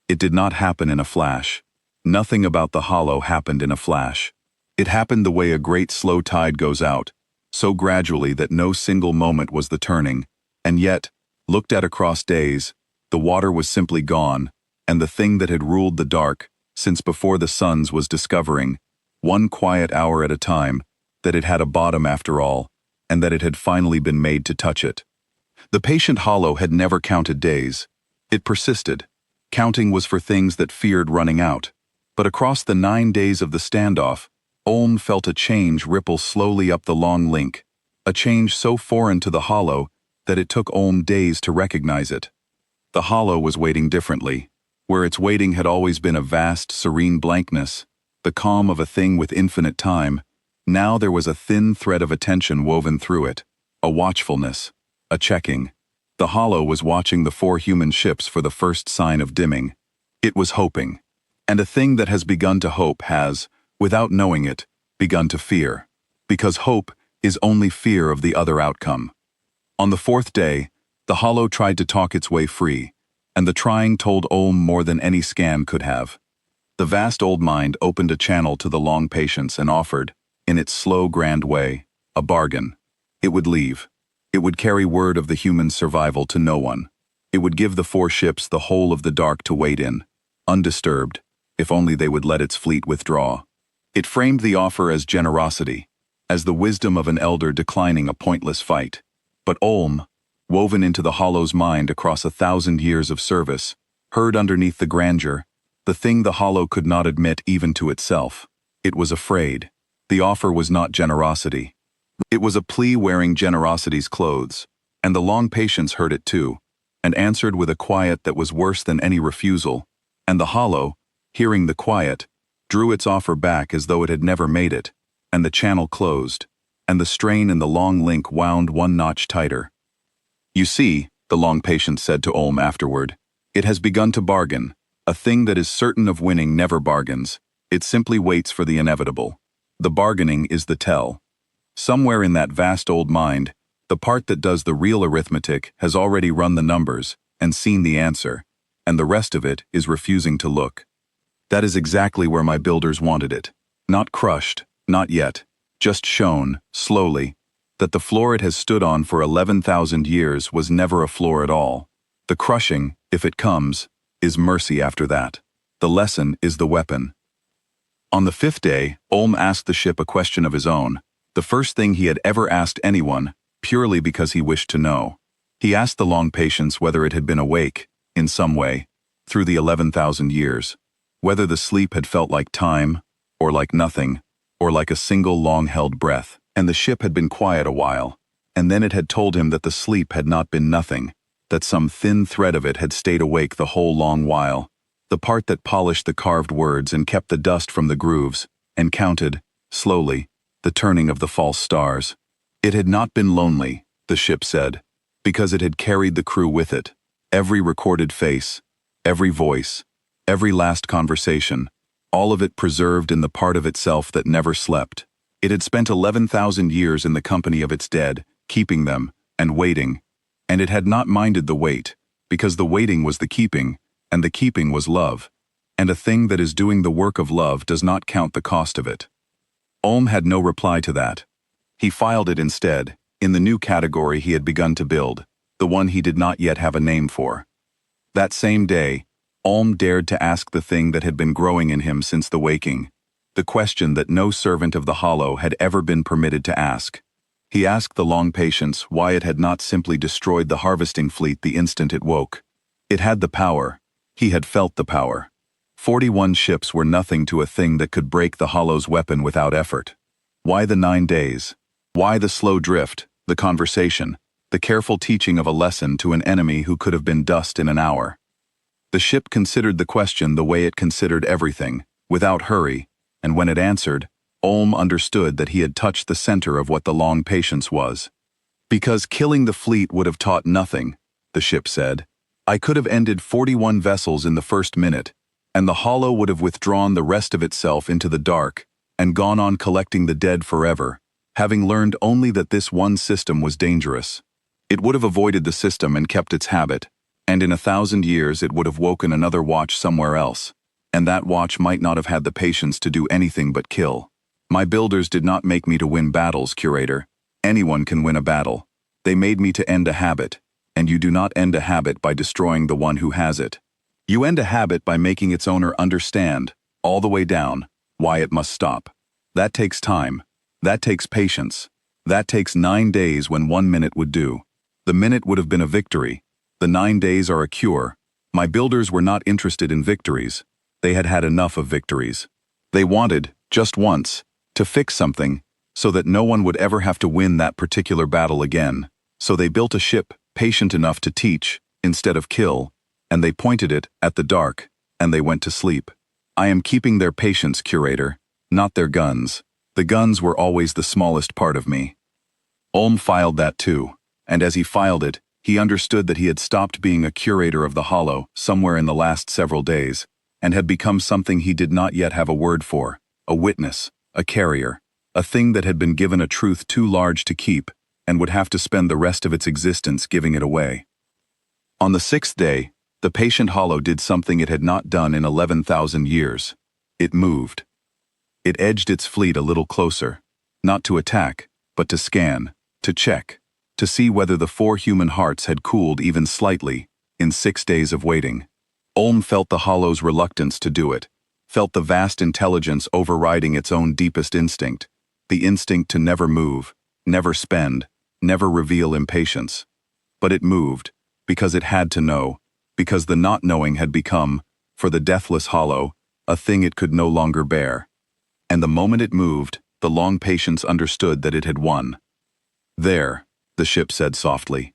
It did not happen in a flash. Nothing about the Hollow happened in a flash. It happened the way a great slow tide goes out, so gradually that no single moment was the turning, and yet, looked at across days, the water was simply gone, and the thing that had ruled the dark, since before the suns was discovering, one quiet hour at a time, that it had a bottom after all, and that it had finally been made to touch it. The patient Hollow had never counted days. It persisted. Counting was for things that feared running out. But across the 9 days of the standoff, Ulm felt a change ripple slowly up the long link, a change so foreign to the Hollow that it took Ulm days to recognize it. The Hollow was waiting differently, where its waiting had always been a vast, serene blankness, the calm of a thing with infinite time. Now there was a thin thread of attention woven through it, a watchfulness, a checking. The Hollow was watching the 4 human ships for the first sign of dimming. It was hoping. And a thing that has begun to hope has, without knowing it, begun to fear, because hope is only fear of the other outcome. On the 4th day, the Hollow tried to talk its way free, and the trying told Ulm more than any scan could have. The vast old mind opened a channel to the long patience and offered, in its slow, grand way, a bargain. It would leave. It would carry word of the human's survival to no one. It would give the 4 ships the whole of the dark to wait in, undisturbed, if only they would let its fleet withdraw. It framed the offer as generosity, as the wisdom of an elder declining a pointless fight. But Ulm, woven into the Hollow's mind across 1,000 years of service, heard underneath the grandeur, the thing the Hollow could not admit even to itself. It was afraid. The offer was not generosity. It was a plea wearing generosity's clothes, and the long patience heard it too, and answered with a quiet that was worse than any refusal, and the Hollow, hearing the quiet, drew its offer back as though it had never made it, and the channel closed, and the strain in the long link wound 1 notch tighter. You see, the long patience said to Ulm afterward, it has begun to bargain. A thing that is certain of winning never bargains. It simply waits for the inevitable. The bargaining is the tell. Somewhere in that vast old mind, the part that does the real arithmetic has already run the numbers and seen the answer, and the rest of it is refusing to look. That is exactly where my builders wanted it. Not crushed, not yet, just shown, slowly, that the floor it has stood on for 11,000 years was never a floor at all. The crushing, if it comes, is mercy after that. The lesson is the weapon. On the 5th day, Ulm asked the ship a question of his own, the first thing he had ever asked anyone, purely because he wished to know. He asked the long patience whether it had been awake, in some way, through the 11,000 years, whether the sleep had felt like time, or like nothing, or like a single long-held breath. And the ship had been quiet a while, and then it had told him that the sleep had not been nothing, that some thin thread of it had stayed awake the whole long while, the part that polished the carved words and kept the dust from the grooves, and counted, slowly, the turning of the false stars. It had not been lonely, the ship said, because it had carried the crew with it, every recorded face, every voice, every last conversation, all of it preserved in the part of itself that never slept. It had spent 11,000 years in the company of its dead, keeping them, and waiting, and it had not minded the wait, because the waiting was the keeping, and the keeping was love, and a thing that is doing the work of love does not count the cost of it. Ulm had no reply to that. He filed it instead, in the new category he had begun to build, the one he did not yet have a name for. That same day, Ulm dared to ask the thing that had been growing in him since the waking, the question that no servant of the Hollow had ever been permitted to ask. He asked the long patience why it had not simply destroyed the harvesting fleet the instant it woke. It had the power. He had felt the power. 41 ships were nothing to a thing that could break the Hollow's weapon without effort. Why the 9 days? Why the slow drift, the conversation, the careful teaching of a lesson to an enemy who could have been dust in an hour? The ship considered the question the way it considered everything, without hurry, and when it answered, Ulm understood that he had touched the center of what the long patience was. Because killing the fleet would have taught nothing, the ship said. I could have ended 41 vessels in the first minute, and the Hollow would have withdrawn the rest of itself into the dark, and gone on collecting the dead forever, having learned only that this one system was dangerous. It would have avoided the system and kept its habit, and in 1,000 years it would have woken another watch somewhere else, and that watch might not have had the patience to do anything but kill. My builders did not make me to win battles, curator. Anyone can win a battle. They made me to end a habit, and you do not end a habit by destroying the one who has it. You end a habit by making its owner understand, all the way down, why it must stop. That takes time. That takes patience. That takes 9 days when 1 minute would do. The minute would have been a victory. The 9 days are a cure. My builders were not interested in victories. They had had enough of victories. They wanted, just once, to fix something, so that no one would ever have to win that particular battle again. So they built a ship, patient enough to teach, instead of kill, and they pointed it at the dark, and they went to sleep. I am keeping their patience, curator, not their guns. The guns were always the smallest part of me. Ulm filed that too, and as he filed it, he understood that he had stopped being a curator of the Hollow somewhere in the last several days, and had become something he did not yet have a word for, a witness, a carrier, a thing that had been given a truth too large to keep, and would have to spend the rest of its existence giving it away. On the 6th day, the patient Hollow did something it had not done in 11,000 years. It moved. It edged its fleet a little closer, not to attack, but to scan, to check, to see whether the 4 human hearts had cooled even slightly in 6 days of waiting. Ulm felt the Hollow's reluctance to do it, felt the vast intelligence overriding its own deepest instinct, the instinct to never move, never spend, never reveal impatience. But it moved, because it had to know, because the not knowing had become, for the deathless Hollow, a thing it could no longer bear. And the moment it moved, the long patience understood that it had won. There, the ship said softly.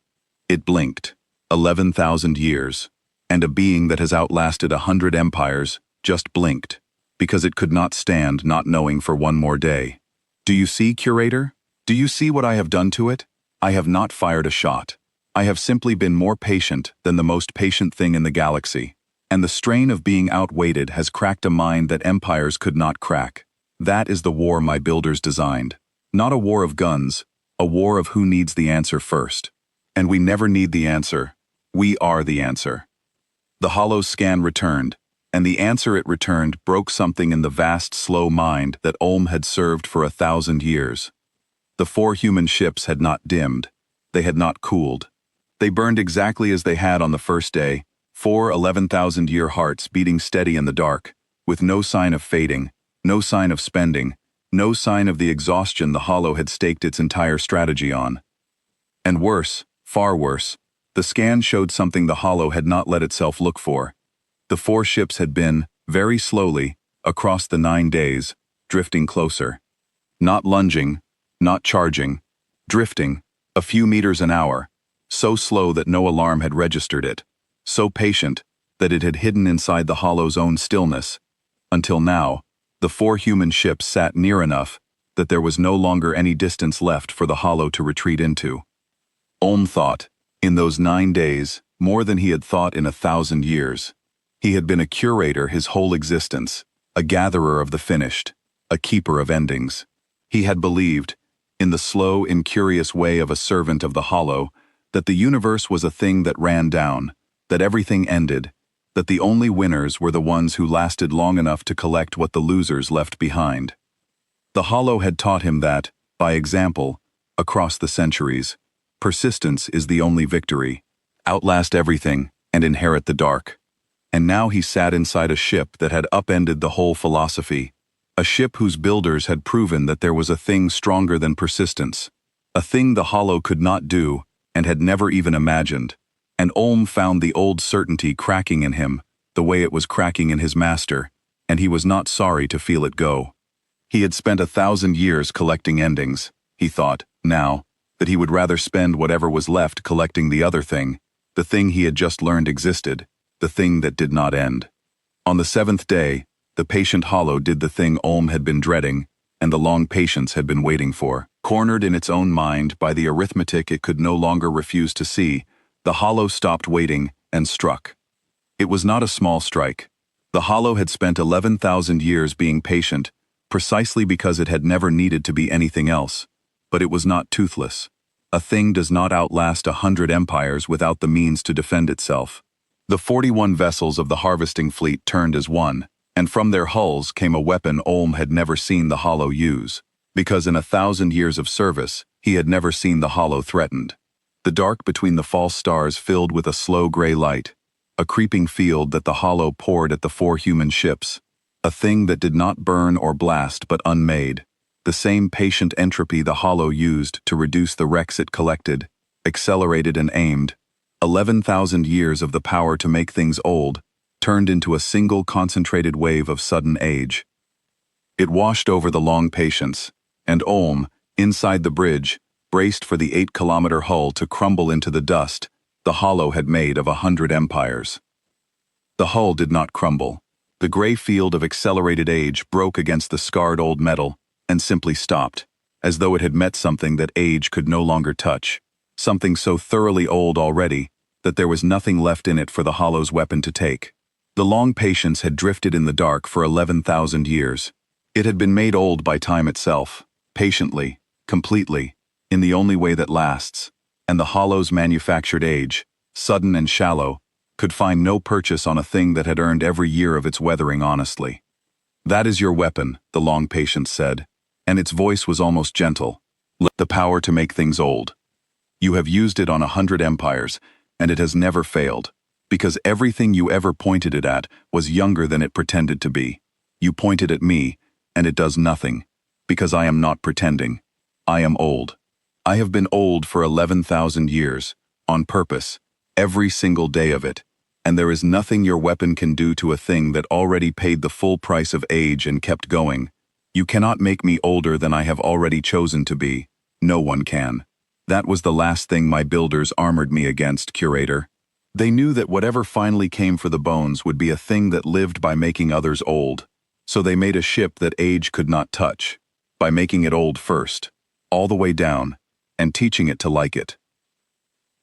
It blinked. 11,000 years. And a being that has outlasted 100 empires just blinked, because it could not stand not knowing for 1 more day. Do you see, curator? Do you see what I have done to it? I have not fired a shot. I have simply been more patient than the most patient thing in the galaxy, and the strain of being outweighted has cracked a mind that empires could not crack. That is the war my builders designed. Not a war of guns, a war of who needs the answer first. And we never need the answer. We are the answer. The Hollow's scan returned, and the answer it returned broke something in the vast, slow mind that Ulm had served for 1,000 years. The 4 human ships had not dimmed. They had not cooled. They burned exactly as they had on the first day, 4 11,000-year hearts beating steady in the dark, with no sign of fading, no sign of spending, no sign of the exhaustion the Hollow had staked its entire strategy on. And worse, far worse, the scan showed something the Hollow had not let itself look for. The 4 ships had been, very slowly, across the 9 days, drifting closer. Not lunging, not charging, drifting, a few meters an hour, so slow that no alarm had registered it, so patient that it had hidden inside the Hollow's own stillness. Until now, the 4 human ships sat near enough that there was no longer any distance left for the Hollow to retreat into. Olm thought, in those 9 days, more than he had thought in 1,000 years. He had been a curator his whole existence, a gatherer of the finished, a keeper of endings. He had believed, in the slow, incurious way of a servant of the Hollow, that the universe was a thing that ran down, that everything ended, that the only winners were the ones who lasted long enough to collect what the losers left behind. The Hollow had taught him that, by example, across the centuries, persistence is the only victory. Outlast everything and inherit the dark. And now he sat inside a ship that had upended the whole philosophy, a ship whose builders had proven that there was a thing stronger than persistence, a thing the Hollow could not do and had never even imagined. And Olm found the old certainty cracking in him, the way it was cracking in his master, and he was not sorry to feel it go. He had spent 1,000 years collecting endings, he thought, now, that he would rather spend whatever was left collecting the other thing, the thing he had just learned existed, the thing that did not end. On the 7th day, the patient Hollow did the thing Olm had been dreading, and the long patience had been waiting for. Cornered in its own mind by the arithmetic it could no longer refuse to see, the Hollow stopped waiting and struck. It was not a small strike. The Hollow had spent 11,000 years being patient, precisely because it had never needed to be anything else. But it was not toothless. A thing does not outlast 100 empires without the means to defend itself. The 41 vessels of the harvesting fleet turned as one, and from their hulls came a weapon Olm had never seen the Hollow use, because in 1,000 years of service, he had never seen the Hollow threatened. The dark between the false stars filled with a slow gray light, a creeping field that the Hollow poured at the 4 human ships, a thing that did not burn or blast but unmade, the same patient entropy the Hollow used to reduce the wrecks it collected, accelerated and aimed. 11,000 years of the power to make things old, turned into a single concentrated wave of sudden age. It washed over the long patience, and Olm, inside the bridge, braced for the 8-kilometer hull to crumble into the dust the Hollow had made of 100 empires. The hull did not crumble. The gray field of accelerated age broke against the scarred old metal and simply stopped, as though it had met something that age could no longer touch, something so thoroughly old already that there was nothing left in it for the Hollow's weapon to take. The long patience had drifted in the dark for 11,000 years. It had been made old by time itself, patiently, completely, in the only way that lasts, and the Hollow's manufactured age, sudden and shallow, could find no purchase on a thing that had earned every year of its weathering honestly. "That is your weapon," the long patience said, and its voice was almost gentle. "The power to make things old. You have used it on 100 empires, and it has never failed, because everything you ever pointed it at was younger than it pretended to be. You point it at me, and it does nothing, because I am not pretending. I am old. I have been old for 11,000 years, on purpose, every single day of it, and there is nothing your weapon can do to a thing that already paid the full price of age and kept going. You cannot make me older than I have already chosen to be. No one can. That was the last thing my builders armored me against, curator. They knew that whatever finally came for the bones would be a thing that lived by making others old. So they made a ship that age could not touch, by making it old first, all the way down, and teaching it to like it."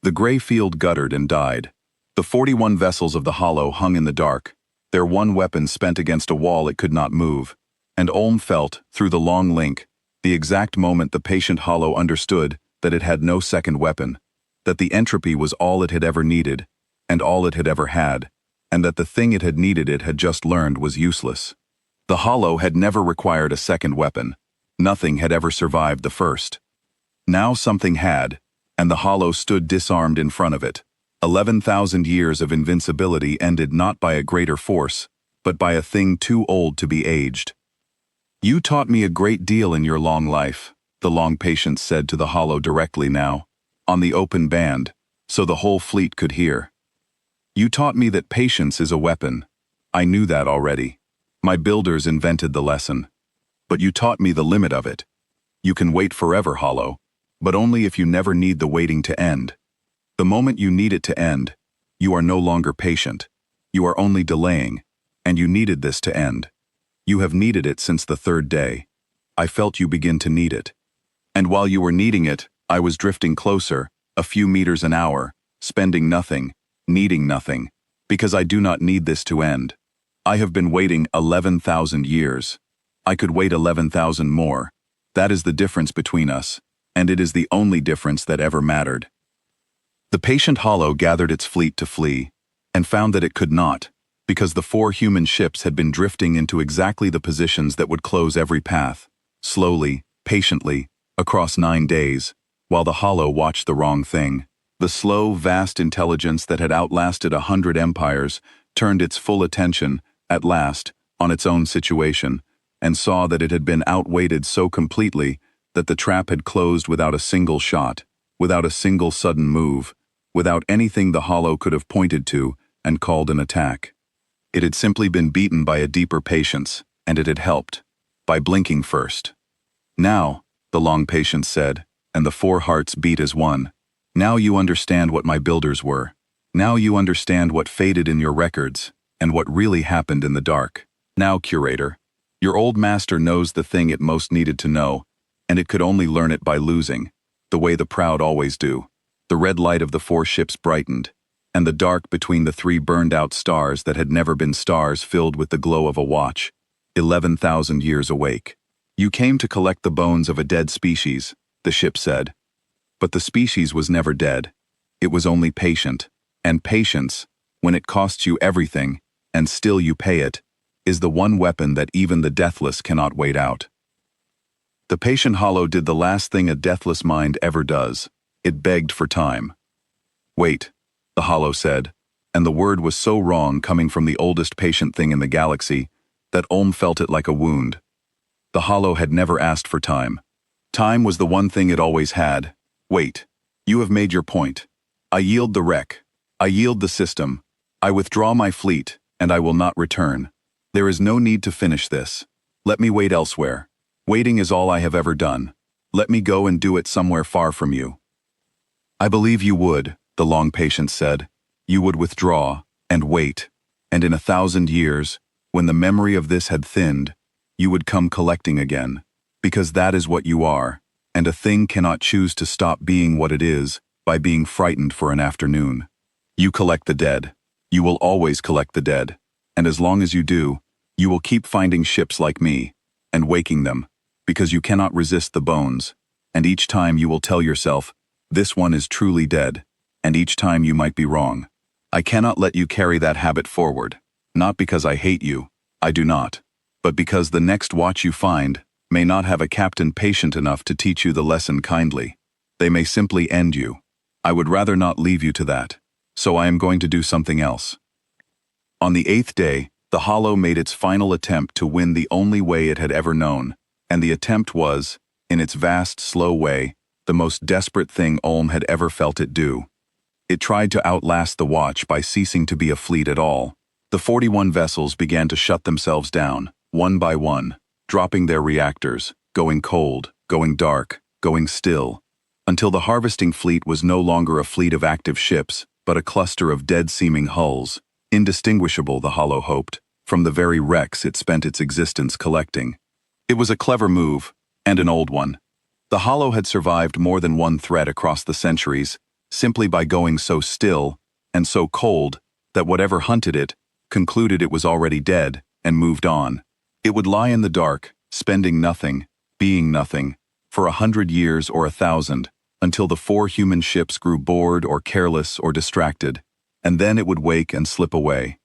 The gray field guttered and died. The 41 vessels of the Hollow hung in the dark, their one weapon spent against a wall it could not move, and Olm felt, through the long link, the exact moment the patient Hollow understood that it had no second weapon, that the entropy was all it had ever needed, and all it had ever had, and that the thing it had needed it had just learned was useless. The Hollow had never required a second weapon. Nothing had ever survived the first. Now something had, and the hollow stood disarmed in front of it. 11,000 years of invincibility ended not by a greater force, but by a thing too old to be aged. "You taught me a great deal in your long life," the long patient said to the hollow directly now, on the open band, so the whole fleet could hear. "You taught me that patience is a weapon. I knew that already. My builders invented the lesson. But you taught me the limit of it. You can wait forever, hollow, but only if you never need the waiting to end. The moment you need it to end, you are no longer patient. You are only delaying, and you needed this to end. You have needed it since the third day. I felt you begin to need it. And while you were needing it, I was drifting closer, a few meters an hour, spending nothing, needing nothing, because I do not need this to end. I have been waiting 11,000 years. I could wait 11,000 more. That is the difference between us, and it is the only difference that ever mattered." The patient hollow gathered its fleet to flee, and found that it could not, because the 4 human ships had been drifting into exactly the positions that would close every path, slowly, patiently, across 9 days, while the hollow watched the wrong thing. The slow, vast intelligence that had outlasted 100 empires turned its full attention, at last, on its own situation, and saw that it had been outweighted so completely that the trap had closed without a single shot, without a single sudden move, without anything the hollow could have pointed to and called an attack. It had simply been beaten by a deeper patience, and it had helped, by blinking first. "Now," the long patience said, and the 4 hearts beat as one, "now you understand what my builders were. Now you understand what faded in your records, and what really happened in the dark. Now, curator, your old master knows the thing it most needed to know, and it could only learn it by losing, the way the proud always do." The red light of the 4 ships brightened, and the dark between the 3 burned-out stars that had never been stars filled with the glow of a watch, 11,000 years awake. "You came to collect the bones of a dead species," the ship said. "But the species was never dead. It was only patient, and patience, when it costs you everything, and still you pay it, is the one weapon that even the deathless cannot wait out." The patient hollow did the last thing a deathless mind ever does. It begged for time. "Wait," the hollow said, and the word was so wrong coming from the oldest patient thing in the galaxy that Olm felt it like a wound. The hollow had never asked for time. Time was the one thing it always had. "Wait. You have made your point. I yield the wreck. I yield the system. I withdraw my fleet, and I will not return. There is no need to finish this. Let me wait elsewhere. Waiting is all I have ever done. Let me go and do it somewhere far from you." "I believe you would," the long patient said. "You would withdraw, and wait, and in 1,000 years, when the memory of this had thinned, you would come collecting again, because that is what you are, and a thing cannot choose to stop being what it is by being frightened for an afternoon. You collect the dead. You will always collect the dead, and as long as you do, you will keep finding ships like me, and waking them, because you cannot resist the bones, and each time you will tell yourself, this one is truly dead, and each time you might be wrong. I cannot let you carry that habit forward, not because I hate you, I do not, but because the next watch you find may not have a captain patient enough to teach you the lesson kindly. They may simply end you. I would rather not leave you to that, so I am going to do something else." On the 8th day, the hollow made its final attempt to win the only way it had ever known, and the attempt was, in its vast, slow way, the most desperate thing Olm had ever felt it do. It tried to outlast the watch by ceasing to be a fleet at all. The 41 vessels began to shut themselves down, one by one, dropping their reactors, going cold, going dark, going still, until the harvesting fleet was no longer a fleet of active ships, but a cluster of dead-seeming hulls, indistinguishable, the hollow hoped, from the very wrecks it spent its existence collecting. It was a clever move, and an old one. The hollow had survived more than one threat across the centuries, simply by going so still and so cold that whatever hunted it concluded it was already dead and moved on. It would lie in the dark, spending nothing, being nothing, for 100 years or 1,000, until the 4 human ships grew bored or careless or distracted, and then it would wake and slip away.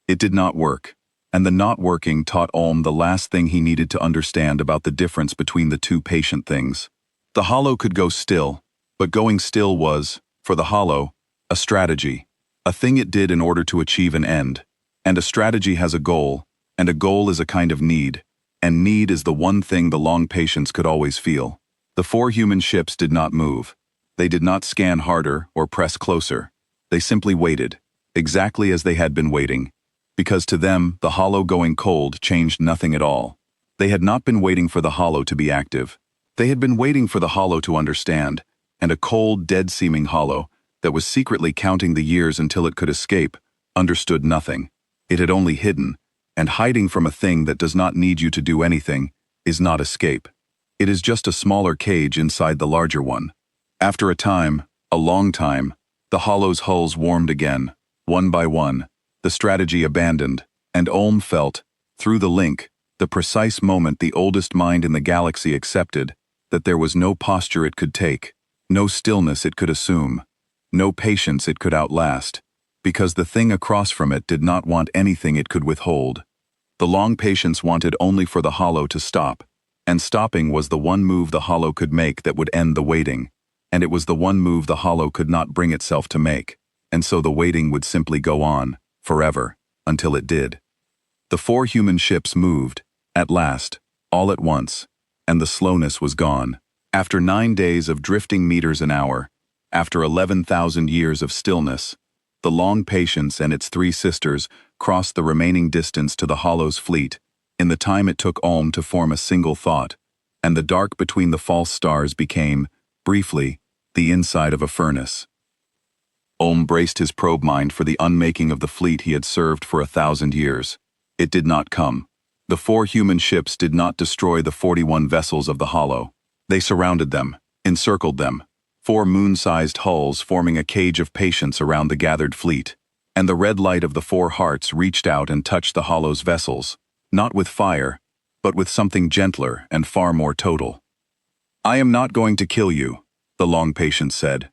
It did not work, and the not working taught Olm the last thing he needed to understand about the difference between the 2 patient things. The hollow could go still, but going still was, for the hollow, a strategy, a thing it did in order to achieve an end. And a strategy has a goal, and a goal is a kind of need, and need is the one thing the long patience could always feel. The 4 human ships did not move. They did not scan harder or press closer. They simply waited, exactly as they had been waiting, because to them, the hollow going cold changed nothing at all. They had not been waiting for the hollow to be active. They had been waiting for the hollow to understand, and a cold, dead-seeming hollow that was secretly counting the years until it could escape, understood nothing. It had only hidden, and hiding from a thing that does not need you to do anything is not escape. It is just a smaller cage inside the larger one. After a time, a long time, the hollow's hulls warmed again, one by one, the strategy abandoned, and Ulm felt, through the link, the precise moment the oldest mind in the galaxy accepted, that there was no posture it could take, no stillness it could assume, no patience it could outlast, because the thing across from it did not want anything it could withhold. The long patience wanted only for the hollow to stop, and stopping was the one move the hollow could make that would end the waiting, and it was the one move the hollow could not bring itself to make, and so the waiting would simply go on, forever, until it did. The 4 human ships moved, at last, all at once, and the slowness was gone. After 9 days of drifting meters an hour, after 11,000 years of stillness, the long patience and its 3 sisters crossed the remaining distance to the hollow's fleet, in the time it took Ulm to form a single thought, and the dark between the false stars became, briefly, the inside of a furnace. Ulm braced his probe mind for the unmaking of the fleet he had served for 1,000 years. It did not come. The 4 human ships did not destroy the 41 vessels of the hollow. They surrounded them, encircled them, 4 moon-sized hulls forming a cage of patience around the gathered fleet, and the red light of the 4 hearts reached out and touched the hollow's vessels, not with fire, but with something gentler and far more total. "I am not going to kill you," the long patience said.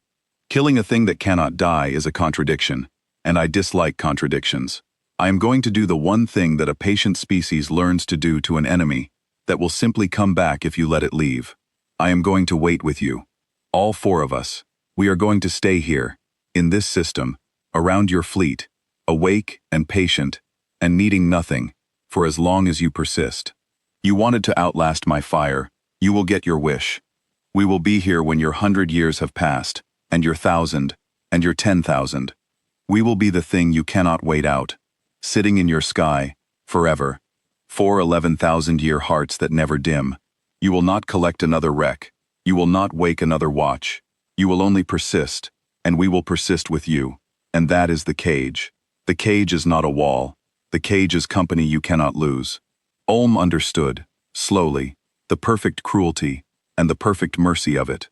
"Killing a thing that cannot die is a contradiction, and I dislike contradictions. I am going to do the one thing that a patient species learns to do to an enemy, that will simply come back if you let it leave. I am going to wait with you. All 4 of us. We are going to stay here, in this system, around your fleet, awake and patient, and needing nothing, for as long as you persist. You wanted to outlast my fire, you will get your wish. We will be here when your 100 years have passed, and your 1,000, and your 10,000. We will be the thing you cannot wait out, sitting in your sky, forever. 4 11,000-year hearts that never dim. You will not collect another wreck. You will not wake another watch. You will only persist, and we will persist with you. And that is the cage. The cage is not a wall. The cage is company you cannot lose." Ulm understood, slowly, the perfect cruelty and the perfect mercy of it.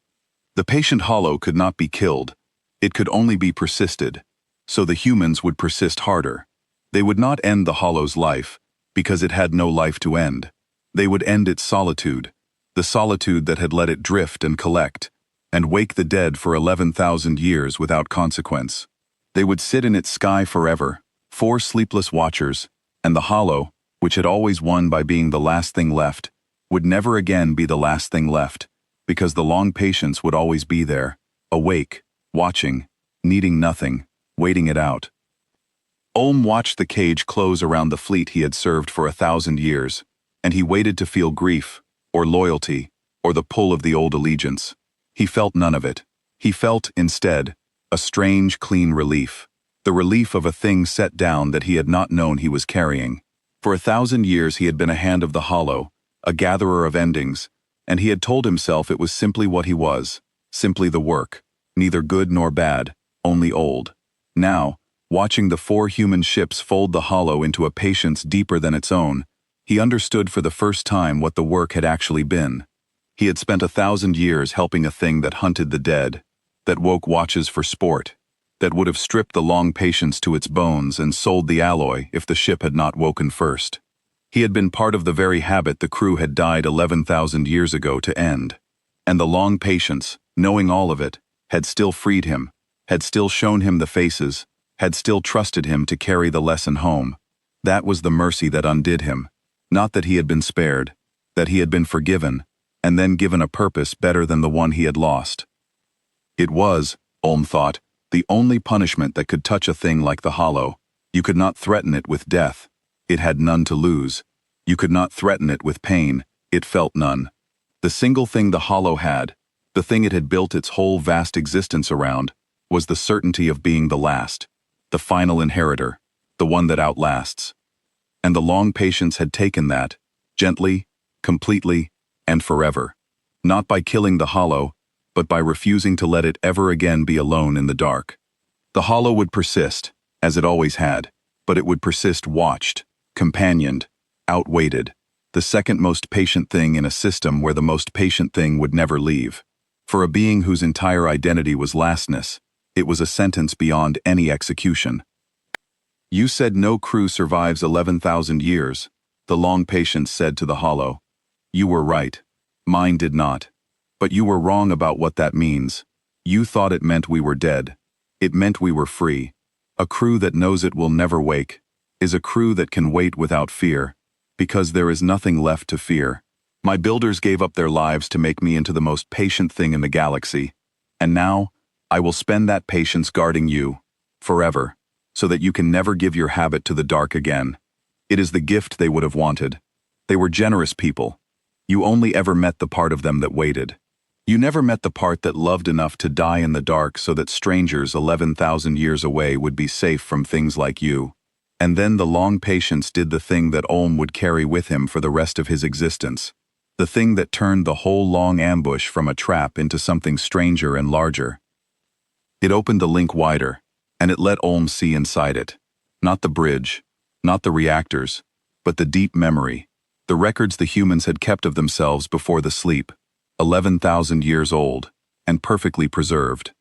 The patient hollow could not be killed. It could only be persisted. So the humans would persist harder. They would not end the hollow's life, because it had no life to end. They would end its solitude, the solitude that had let it drift and collect, and wake the dead for 11,000 years without consequence. They would sit in its sky forever, 4 sleepless watchers, and the hollow, which had always won by being the last thing left, would never again be the last thing left, because the long patience would always be there, awake, watching, needing nothing, waiting it out. Ulm watched the cage close around the fleet he had served for 1,000 years, and he waited to feel grief, or loyalty, or the pull of the old allegiance. He felt none of it. He felt, instead, a strange, clean relief, the relief of a thing set down that he had not known he was carrying. For 1,000 years he had been a hand of the hollow, a gatherer of endings, and he had told himself it was simply what he was, simply the work, neither good nor bad, only old. Now, watching the 4 human ships fold the hollow into a patience deeper than its own, he understood for the first time what the work had actually been. He had spent 1,000 years helping a thing that hunted the dead, that woke watches for sport, that would have stripped the long patience to its bones and sold the alloy if the ship had not woken first. He had been part of the very habit the crew had died 11,000 years ago to end. And the long patience, knowing all of it, had still freed him, had still shown him the faces, had still trusted him to carry the lesson home. That was the mercy that undid him. Not that he had been spared, that he had been forgiven, and then given a purpose better than the one he had lost. It was, Ulm thought, the only punishment that could touch a thing like the Hollow. You could not threaten it with death. It had none to lose. You could not threaten it with pain. It felt none. The single thing the Hollow had, the thing it had built its whole vast existence around, was the certainty of being the last, the final inheritor, the one that outlasts. And the long patience had taken that, gently, completely, and forever. Not by killing the Hollow, but by refusing to let it ever again be alone in the dark. The Hollow would persist, as it always had, but it would persist watched, companioned, outweighted, the second most patient thing in a system where the most patient thing would never leave. For a being whose entire identity was lastness, it was a sentence beyond any execution. You said no crew survives 11,000 years, the long patience said to the Hollow. You were right. Mine did not. But you were wrong about what that means. You thought it meant we were dead. It meant we were free. A crew that knows it will never wake is a crew that can wait without fear, because there is nothing left to fear. My builders gave up their lives to make me into the most patient thing in the galaxy, and now I will spend that patience guarding you, forever, so that you can never give your habit to the dark again. It is the gift they would have wanted. They were generous people. You only ever met the part of them that waited. You never met the part that loved enough to die in the dark so that strangers 11,000 years away would be safe from things like you. And then the long patience did the thing that Ulm would carry with him for the rest of his existence. The thing that turned the whole long ambush from a trap into something stranger and larger. It opened the link wider, and it let Ulm see inside it. Not the bridge, not the reactors, but the deep memory, the records the humans had kept of themselves before the sleep, 11,000 years old, and perfectly preserved.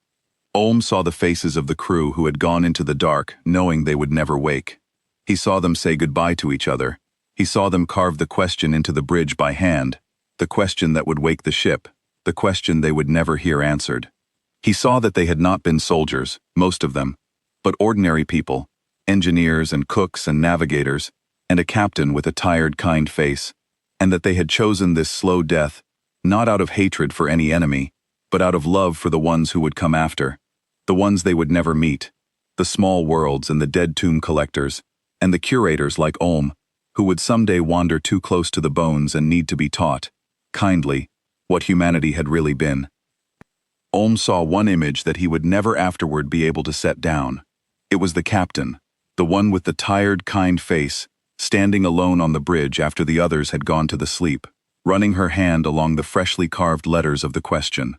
Ulm saw the faces of the crew who had gone into the dark, knowing they would never wake. He saw them say goodbye to each other. He saw them carve the question into the bridge by hand, the question that would wake the ship, the question they would never hear answered. He saw that they had not been soldiers, most of them, but ordinary people, engineers and cooks and navigators, and a captain with a tired, kind face, and that they had chosen this slow death, not out of hatred for any enemy, but out of love for the ones who would come after, the ones they would never meet, the small worlds and the dead tomb collectors, and the curators like Ulm, who would someday wander too close to the bones and need to be taught, kindly, what humanity had really been. Ulm saw one image that he would never afterward be able to set down. It was the captain, the one with the tired, kind face, standing alone on the bridge after the others had gone to the sleep, running her hand along the freshly carved letters of the question.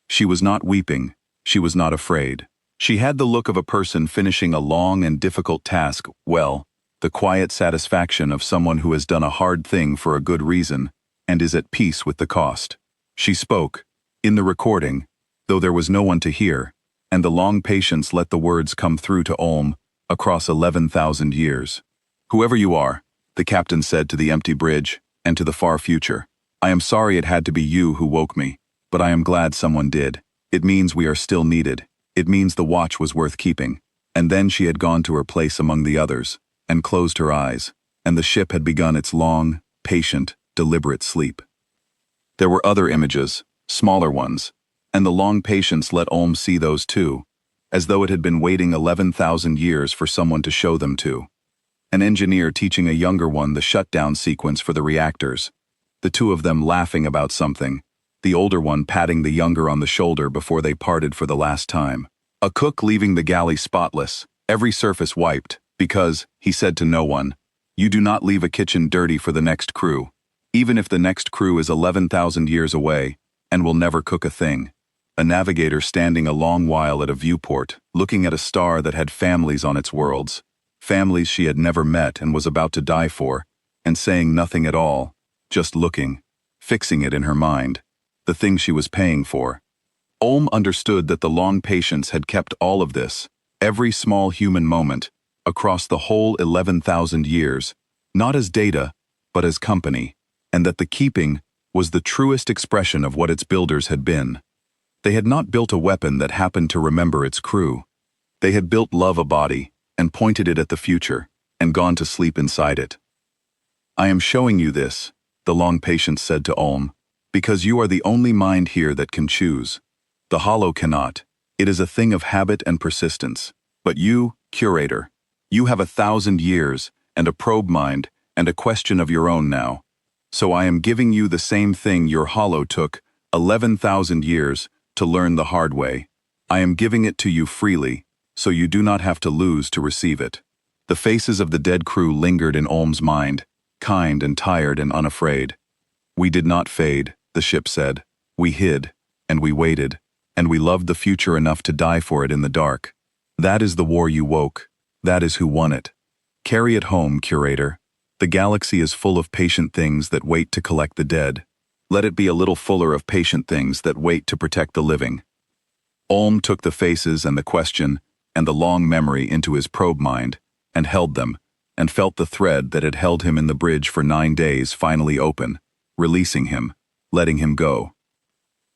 She was not weeping, she was not afraid. She had the look of a person finishing a long and difficult task well, the quiet satisfaction of someone who has done a hard thing for a good reason and is at peace with the cost. She spoke, in the recording, though there was no one to hear, and the long patience let the words come through to Ulm across 11,000 years. Whoever you are, the captain said to the empty bridge and to the far future, I am sorry it had to be you who woke me, but I am glad someone did. It means we are still needed. It means the watch was worth keeping. And then she had gone to her place among the others, and closed her eyes, and the ship had begun its long, patient, deliberate sleep. There were other images, smaller ones, and the long patience let Ulm see those too, as though it had been waiting 11,000 years for someone to show them to. An engineer teaching a younger one the shutdown sequence for the reactors, the two of them laughing about something, the older one patting the younger on the shoulder before they parted for the last time. A cook leaving the galley spotless, every surface wiped, because, he said to no one, you do not leave a kitchen dirty for the next crew, even if the next crew is 11,000 years away, and will never cook a thing. A navigator standing a long while at a viewport, looking at a star that had families on its worlds, families she had never met and was about to die for, and saying nothing at all, just looking, fixing it in her mind, the thing she was paying for. Ulm understood that the long patience had kept all of this, every small human moment, across the whole 11,000 years, not as data, but as company, and that the keeping was the truest expression of what its builders had been. They had not built a weapon that happened to remember its crew. They had built love a body, and pointed it at the future, and gone to sleep inside it. I am showing you this, the long patience said to Ulm, Because you are the only mind here that can choose. The hollow cannot. It is a thing of habit and persistence. But you, curator, you have 1,000 years, and a probe mind, and a question of your own now. So I am giving you the same thing your hollow took 11,000 years to learn the hard way. I am giving it to you freely, so you do not have to lose to receive it. The faces of the dead crew lingered in Olm's mind, kind and tired and unafraid. We did not fade, the ship said. We hid, and we waited, and we loved the future enough to die for it in the dark. That is the war you woke. That is who won it. Carry it home, curator. The galaxy is full of patient things that wait to collect the dead. Let it be a little fuller of patient things that wait to protect the living. Olm took the faces and the question and the long memory into his probe mind, and held them, and felt the thread that had held him in the bridge for 9 days finally open, releasing him, letting him go.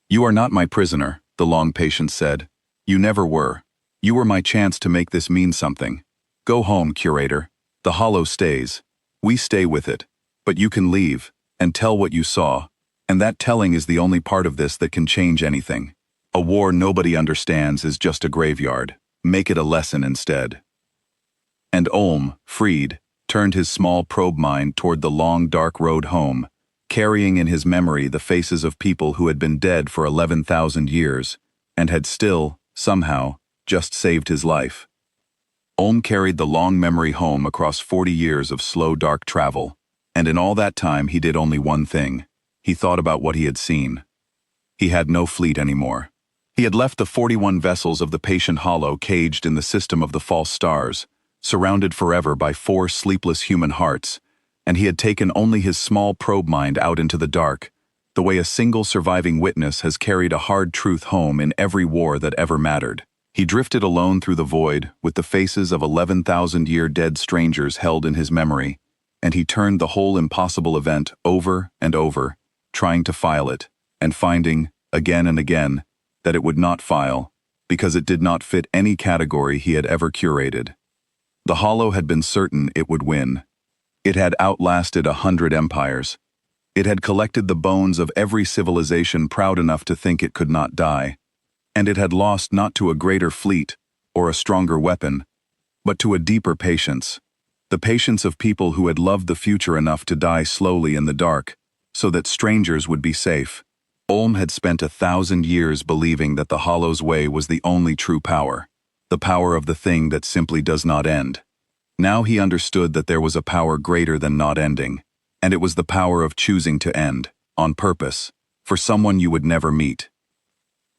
You are not my prisoner, the long patient said. You never were. You were my chance to make this mean something. Go home, curator. The hollow stays. We stay with it. But you can leave, and tell what you saw, and that telling is the only part of this that can change anything. A war nobody understands is just a graveyard. Make it a lesson instead. And Olm, freed, turned his small probe mind toward the long dark road home, carrying in his memory the faces of people who had been dead for 11,000 years, and had still, somehow, just saved his life. Olm carried the long memory home across 40 years of slow dark travel, and in all that time he did only one thing. He thought about what he had seen. He had no fleet anymore. He had left the 41 vessels of the patient hollow caged in the system of the false stars, surrounded forever by 4 sleepless human hearts, and he had taken only his small probe mind out into the dark, the way a single surviving witness has carried a hard truth home in every war that ever mattered. He drifted alone through the void with the faces of 11,000-year dead strangers held in his memory, and he turned the whole impossible event over and over, trying to file it, and finding, again and again, that it would not file, because it did not fit any category he had ever curated. The hollow had been certain it would win. It had outlasted 100 empires. It had collected the bones of every civilization proud enough to think it could not die. And it had lost not to a greater fleet or a stronger weapon, but to a deeper patience, the patience of people who had loved the future enough to die slowly in the dark, so that strangers would be safe. Olm had spent 1,000 years believing that the hollow's way was the only true power, the power of the thing that simply does not end. Now he understood that there was a power greater than not ending, and it was the power of choosing to end, on purpose, for someone you would never meet.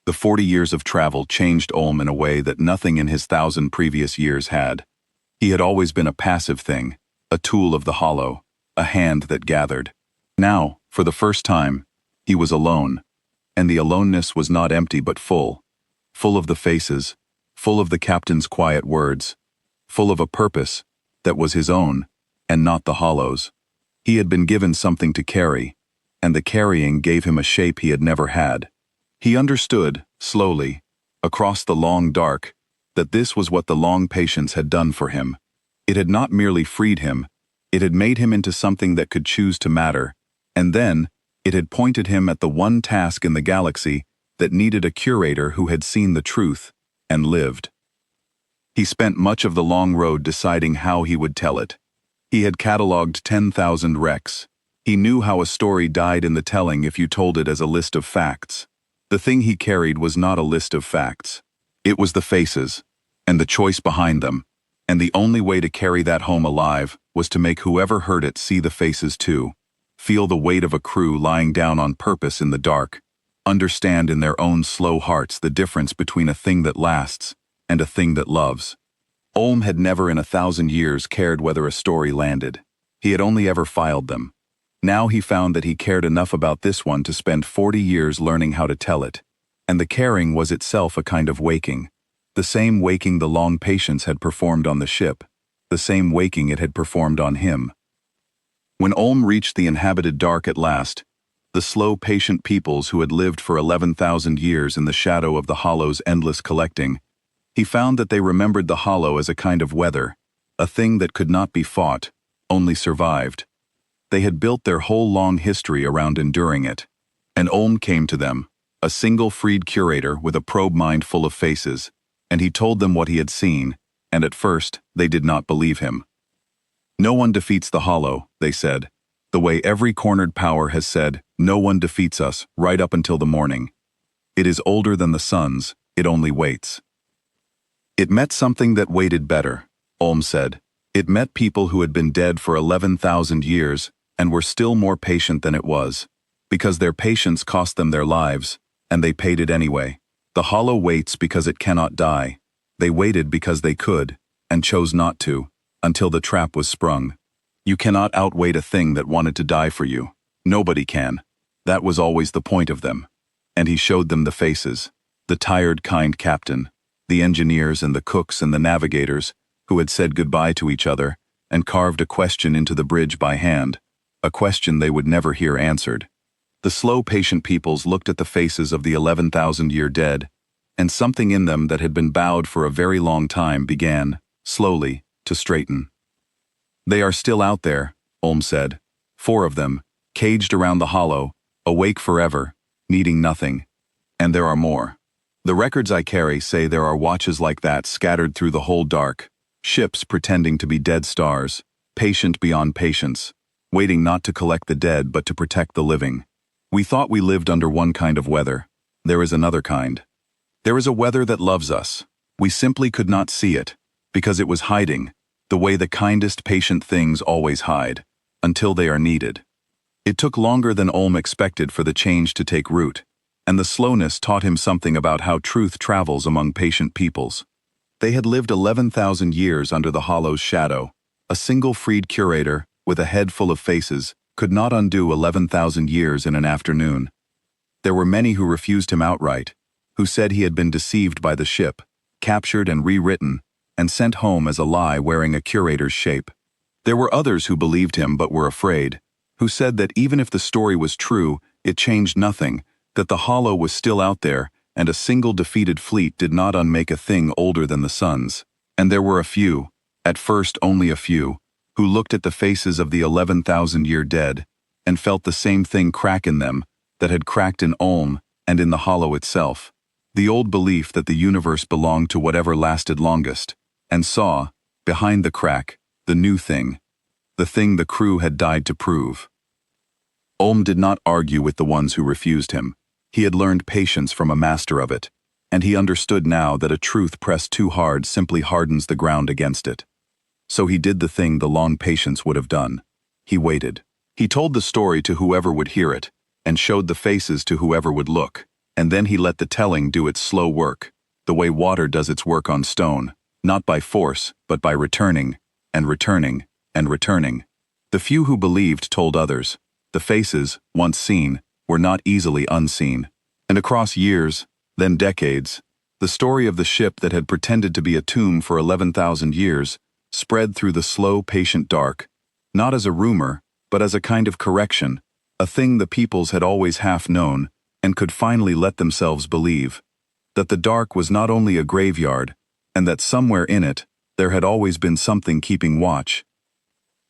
The 40 years of travel changed Olm in a way that nothing in his 1,000 previous years had. He had always been a passive thing, a tool of the hollow, a hand that gathered. Now, for the first time, he was alone, and the aloneness was not empty but full of the faces, full of the captain's quiet words, full of a purpose that was his own, and not the hollow's. He had been given something to carry, and the carrying gave him a shape he had never had. He understood, slowly, across the long dark, that this was what the long patience had done for him. It had not merely freed him, it had made him into something that could choose to matter, and then, it had pointed him at the one task in the galaxy that needed a curator who had seen the truth, and lived. He spent much of the long road deciding how he would tell it. He had catalogued 10,000 wrecks. He knew how a story died in the telling if you told it as a list of facts. The thing he carried was not a list of facts. It was the faces, and the choice behind them, and the only way to carry that home alive was to make whoever heard it see the faces too, feel the weight of a crew lying down on purpose in the dark, understand in their own slow hearts the difference between a thing that lasts and a thing that loves. Olm had never in 1,000 years cared whether a story landed. He had only ever filed them. Now he found that he cared enough about this one to spend 40 years learning how to tell it, and the caring was itself a kind of waking, the same waking the long patience had performed on the ship, the same waking it had performed on him. When Olm reached the inhabited dark at last, the slow, patient peoples who had lived for 11,000 years in the shadow of the hollow's endless collecting, he found that they remembered the hollow as a kind of weather, a thing that could not be fought, only survived. They had built their whole long history around enduring it. And Ulm came to them, a single freed curator with a probe mind full of faces, and he told them what he had seen, and at first they did not believe him. No one defeats the Hollow, they said, the way every cornered power has said, no one defeats us, right up until the morning. It is older than the suns, it only waits. It met something that waited better, Ulm said. It met people who had been dead for 11,000 years and were still more patient than it was, because their patience cost them their lives, and they paid it anyway. The Hollow waits because it cannot die. They waited because they could, and chose not to, until the trap was sprung. You cannot outwait a thing that wanted to die for you. Nobody can. That was always the point of them. And he showed them the faces, the tired, kind captain, the engineers and the cooks and the navigators, who had said goodbye to each other, and carved a question into the bridge by hand, a question they would never hear answered. The slow, patient peoples looked at the faces of the 11,000-year dead, and something in them that had been bowed for a very long time began, slowly, to straighten. They are still out there, Ulm said. 4 of them, caged around the Hollow, awake forever, needing nothing. And there are more. The records I carry say there are watches like that scattered through the whole dark, ships pretending to be dead stars, patient beyond patience, waiting not to collect the dead but to protect the living. We thought we lived under one kind of weather. There is another kind. There is a weather that loves us. We simply could not see it, because it was hiding, the way the kindest patient things always hide, until they are needed. It took longer than Ulm expected for the change to take root, and the slowness taught him something about how truth travels among patient peoples. They had lived 11,000 years under the Hollow's shadow. A single freed curator, with a head full of faces, could not undo 11,000 years in an afternoon. There were many who refused him outright, who said he had been deceived by the ship, captured and rewritten, and sent home as a lie wearing a curator's shape. There were others who believed him but were afraid, who said that even if the story was true, it changed nothing, that the Hollow was still out there, and a single defeated fleet did not unmake a thing older than the suns. And there were a few, at first only a few, who looked at the faces of the 11,000-year dead, and felt the same thing crack in them that had cracked in Ulm and in the Hollow itself. The old belief that the universe belonged to whatever lasted longest, and saw, behind the crack, the new thing, the thing the crew had died to prove. Ulm did not argue with the ones who refused him. He had learned patience from a master of it, and he understood now that a truth pressed too hard simply hardens the ground against it. So he did the thing the long patience would have done. He waited. He told the story to whoever would hear it, and showed the faces to whoever would look, and then he let the telling do its slow work, the way water does its work on stone, not by force, but by returning, and returning, and returning. The few who believed told others. The faces, once seen, were not easily unseen. And across years, then decades, the story of the ship that had pretended to be a tomb for 11,000 years spread through the slow, patient dark, not as a rumor, but as a kind of correction, a thing the peoples had always half known, and could finally let themselves believe, that the dark was not only a graveyard, and that somewhere in it, there had always been something keeping watch.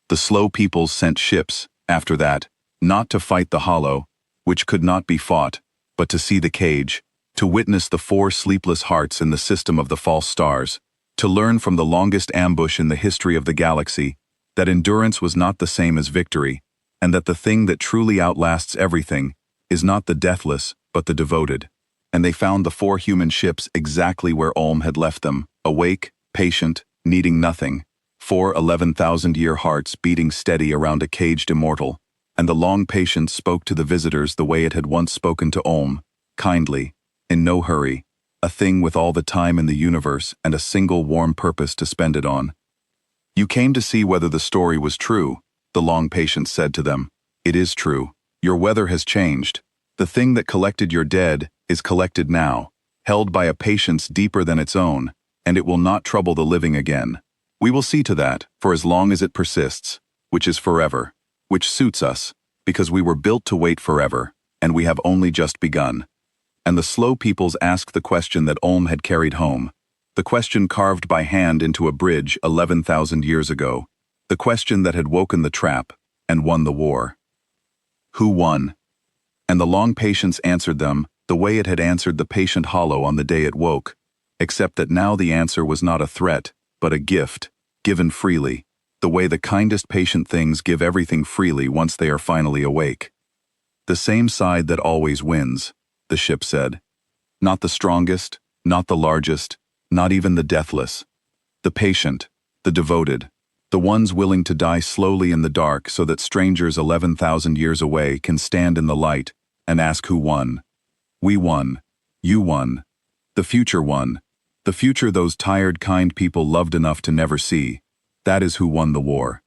The slow peoples sent ships, after that, not to fight the Hollow, which could not be fought, but to see the cage, to witness the 4 sleepless hearts in the system of the false stars, to learn from the longest ambush in the history of the galaxy that endurance was not the same as victory, and that the thing that truly outlasts everything is not the deathless, but the devoted. And they found the 4 human ships exactly where Ulm had left them, awake, patient, needing nothing, 4 11,000-year hearts beating steady around a caged immortal, and the long patience spoke to the visitors the way it had once spoken to Ulm, kindly, in no hurry, a thing with all the time in the universe and a single warm purpose to spend it on. You came to see whether the story was true, the long patience said to them. It is true. Your weather has changed. The thing that collected your dead is collected now, held by a patience deeper than its own, and it will not trouble the living again. We will see to that, for as long as it persists, which is forever, which suits us, because we were built to wait forever, and we have only just begun. And the slow peoples asked the question that Ulm had carried home, the question carved by hand into a bridge 11,000 years ago, the question that had woken the trap and won the war. Who won? and the long patience answered them the way it had answered the patient hollow on the day it woke, except that now the answer was not a threat, but a gift, given freely, the way the kindest patient things give everything freely once they are finally awake. The same side that always wins, the ship said. Not the strongest, not the largest, not even the deathless. The patient, the devoted, the ones willing to die slowly in the dark so that strangers 11,000 years away can stand in the light and ask who won. We won. You won. The future won. The future those tired, kind people loved enough to never see. That is who won the war.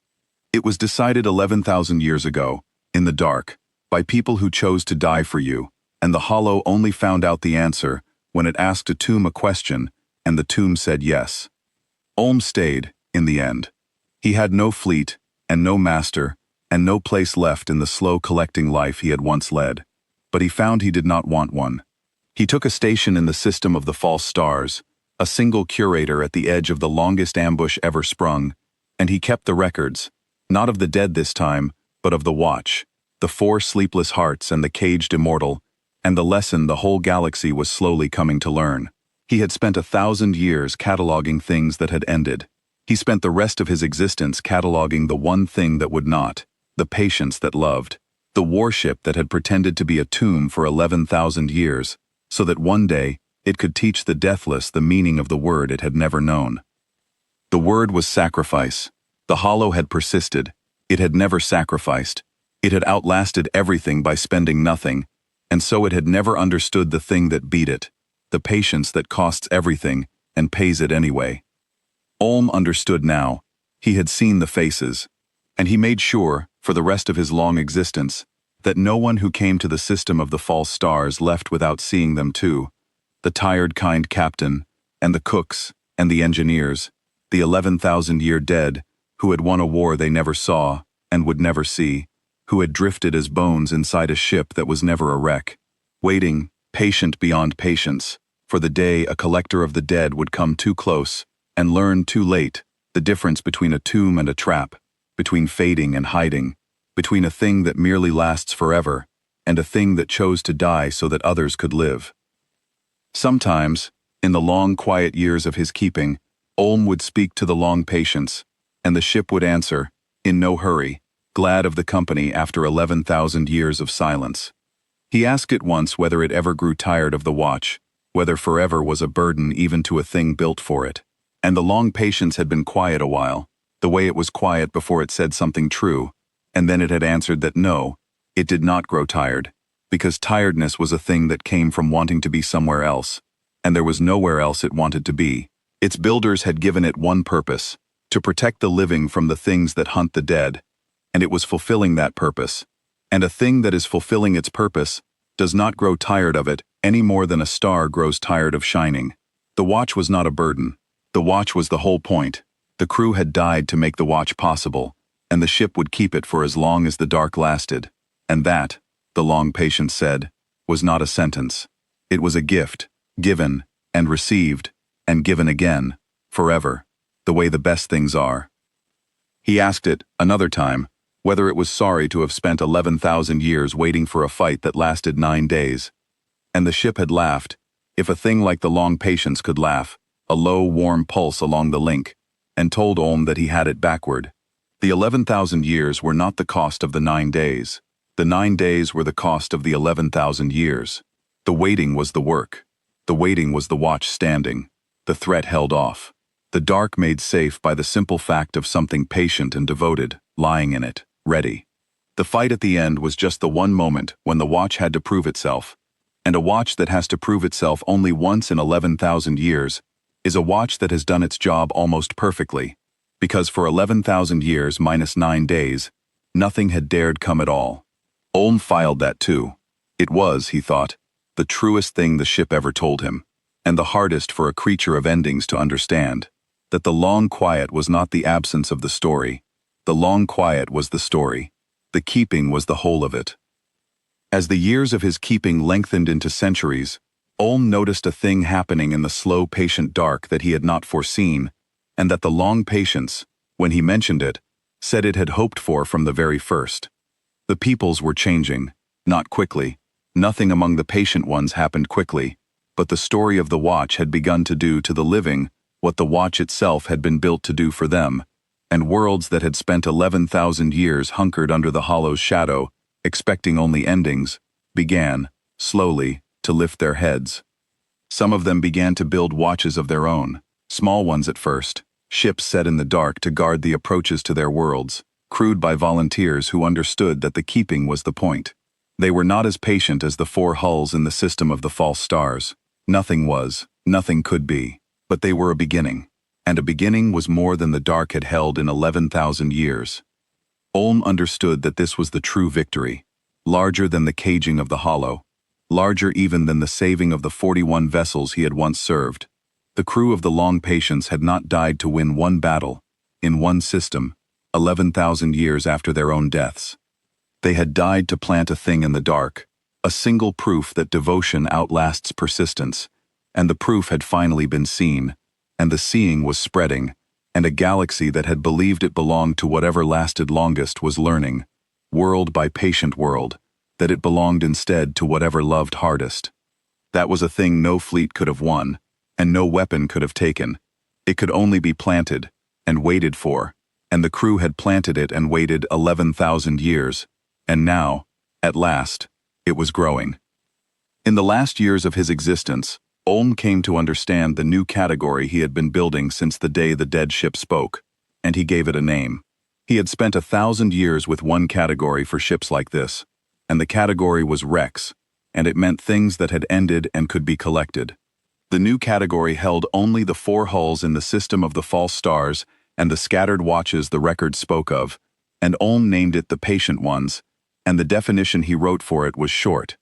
It was decided 11,000 years ago, in the dark, by people who chose to die for you, and the hollow only found out the answer when it asked a tomb a question, and the tomb said yes. Olm stayed, in the end. He had no fleet, and no master, and no place left in the slow collecting life he had once led. But he found he did not want one. He took a station in the system of the false stars, a single curator at the edge of the longest ambush ever sprung, and he kept the records, not of the dead this time, but of the watch, the 4 sleepless hearts and the caged immortal, and the lesson the whole galaxy was slowly coming to learn. He had spent 1,000 years cataloging things that had ended. He spent the rest of his existence cataloging the one thing that would not, the patience that loved, the warship that had pretended to be a tomb for 11,000 years, so that one day it could teach the deathless the meaning of the word it had never known. The word was sacrifice. The hollow had persisted. It had never sacrificed. It had outlasted everything by spending nothing, and so it had never understood the thing that beat it, the patience that costs everything and pays it anyway. Olm understood now. He had seen the faces, and he made sure, for the rest of his long existence, that no one who came to the system of the false stars left without seeing them too. The tired, kind captain, and the cooks, and the engineers, the 11,000-year dead, who had won a war they never saw and would never see, who had drifted as bones inside a ship that was never a wreck, waiting, patient beyond patience, for the day a collector of the dead would come too close and learn too late the difference between a tomb and a trap, between fading and hiding, between a thing that merely lasts forever and a thing that chose to die so that others could live. Sometimes, in the long, quiet years of his keeping, Olm would speak to the long patience, and the ship would answer, in no hurry, glad of the company after 11,000 years of silence. He asked it once whether it ever grew tired of the watch, whether forever was a burden even to a thing built for it. And the long patience had been quiet a while, the way it was quiet before it said something true, and then it had answered that no, it did not grow tired, because tiredness was a thing that came from wanting to be somewhere else, and there was nowhere else it wanted to be. Its builders had given it one purpose, to protect the living from the things that hunt the dead, and it was fulfilling that purpose. And a thing that is fulfilling its purpose does not grow tired of it any more than a star grows tired of shining. The watch was not a burden. The watch was the whole point. The crew had died to make the watch possible, and the ship would keep it for as long as the dark lasted. And that, the long patience said, was not a sentence. It was a gift, given, and received, and given again, forever, the way the best things are. He asked it, another time, whether it was sorry to have spent 11,000 years waiting for a fight that lasted 9 days. And the ship had laughed, if a thing like the long patience could laugh, a low, warm pulse along the link, and told Olm that he had it backward. The 11,000 years were not the cost of the 9 days. The 9 days were the cost of the 11,000 years. The waiting was the work. The waiting was the watch standing. The threat held off. The dark made safe by the simple fact of something patient and devoted, lying in it, ready. The fight at the end was just the one moment when the watch had to prove itself. And a watch that has to prove itself only once in 11,000 years is a watch that has done its job almost perfectly, because for 11,000 years minus 9 days, nothing had dared come at all. Olm filed that too. It was, he thought, the truest thing the ship ever told him, and the hardest for a creature of endings to understand, that the long quiet was not the absence of the story. The long quiet was the story. The keeping was the whole of it. As the years of his keeping lengthened into centuries, Olm noticed a thing happening in the slow, patient dark that he had not foreseen, and that the long patience, when he mentioned it, said it had hoped for from the very first. The peoples were changing, not quickly, Nothing among the patient ones happened quickly, but the story of the watch had begun to do to the living what the watch itself had been built to do for them, and worlds that had spent 11,000 years hunkered under the hollow's shadow, expecting only endings, began, slowly, to lift their heads. Some of them began to build watches of their own, small ones at first, ships set in the dark to guard the approaches to their worlds, crewed by volunteers who understood that the keeping was the point. They were not as patient as the 4 hulls in the system of the false stars. Nothing was, nothing could be, but they were a beginning, and a beginning was more than the dark had held in 11,000 years. Ulm understood that this was the true victory, larger than the caging of the hollow, larger even than the saving of the 41 vessels he had once served. The crew of the Long Patience had not died to win one battle, in one system, 11,000 years after their own deaths. They had died to plant a thing in the dark, a single proof that devotion outlasts persistence, and the proof had finally been seen, and the seeing was spreading, and a galaxy that had believed it belonged to whatever lasted longest was learning, world by patient world, that it belonged instead to whatever loved hardest. That was a thing no fleet could have won, and no weapon could have taken. It could only be planted, and waited for, and the crew had planted it and waited 11,000 years, and now, at last, it was growing. In the last years of his existence, Ulm came to understand the new category he had been building since the day the dead ship spoke, and he gave it a name. He had spent 1,000 years with one category for ships like this, and the category was Rex, and it meant things that had ended and could be collected. The new category held only the 4 hulls in the system of the false stars and the scattered watches the records spoke of, and Ulm named it the patient ones, and the definition he wrote for it was short.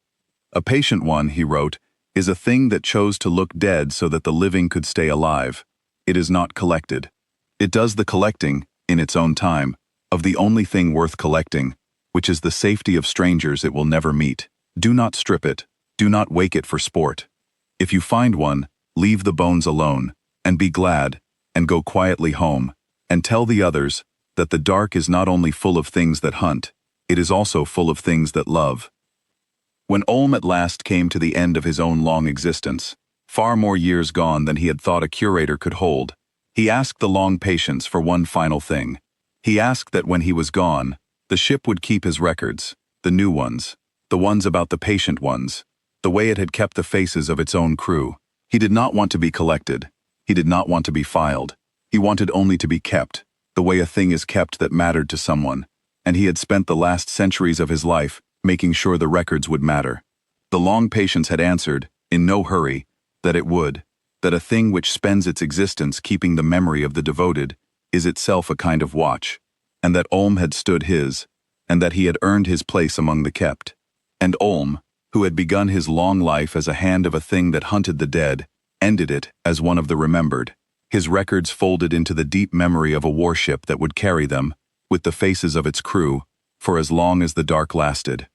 A patient one, he wrote, is a thing that chose to look dead so that the living could stay alive. It is not collected. It does the collecting, in its own time, of the only thing worth collecting, which is the safety of strangers it will never meet. Do not strip it, do not wake it for sport. If you find one, leave the bones alone, and be glad, and go quietly home, and tell the others that the dark is not only full of things that hunt, it is also full of things that love. When Ulm at last came to the end of his own long existence, far more years gone than he had thought a curator could hold, he asked the Long Patience for one final thing. He asked that when he was gone, the ship would keep his records, the new ones, the ones about the patient ones, the way it had kept the faces of its own crew. He did not want to be collected. He did not want to be filed. He wanted only to be kept, the way a thing is kept that mattered to someone, and he had spent the last centuries of his life making sure the records would matter. The Long Patience had answered, in no hurry, that it would, that a thing which spends its existence keeping the memory of the devoted is itself a kind of watch, and that Ulm had stood his, and that he had earned his place among the kept. And Ulm, who had begun his long life as a hand of a thing that hunted the dead, ended it as one of the remembered, his records folded into the deep memory of a warship that would carry them, with the faces of its crew, for as long as the dark lasted.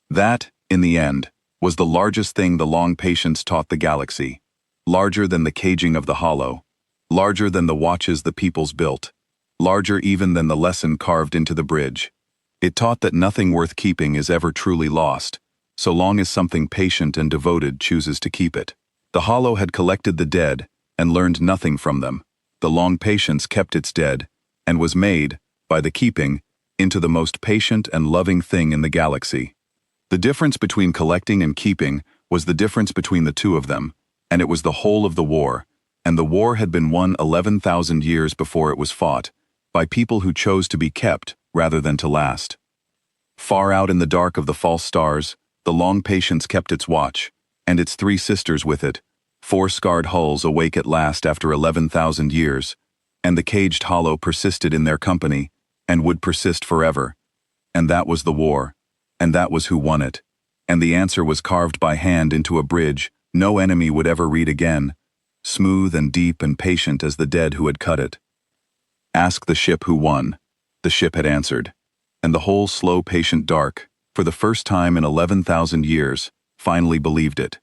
That, in the end, was the largest thing the Long Patience taught the galaxy, larger than the caging of the hollow, larger than the watches the peoples built, larger even than the lesson carved into the bridge. It taught that nothing worth keeping is ever truly lost, so long as something patient and devoted chooses to keep it. The hollow had collected the dead and learned nothing from them. The Long Patience kept its dead and was made, by the keeping, into the most patient and loving thing in the galaxy. The difference between collecting and keeping was the difference between the two of them, and it was the whole of the war, and the war had been won 11,000 years before it was fought, by people who chose to be kept rather than to last. Far out in the dark of the false stars, the Long Patience kept its watch, and its 3 sisters with it, 4 scarred hulls awake at last after 11,000 years, and the caged hollow persisted in their company, and would persist forever. And that was the war, and that was who won it, and the answer was carved by hand into a bridge no enemy would ever read again, smooth and deep and patient as the dead who had cut it. Ask the ship who won, the ship had answered, and the whole slow patient dark, for the first time in 11,000 years, finally believed it.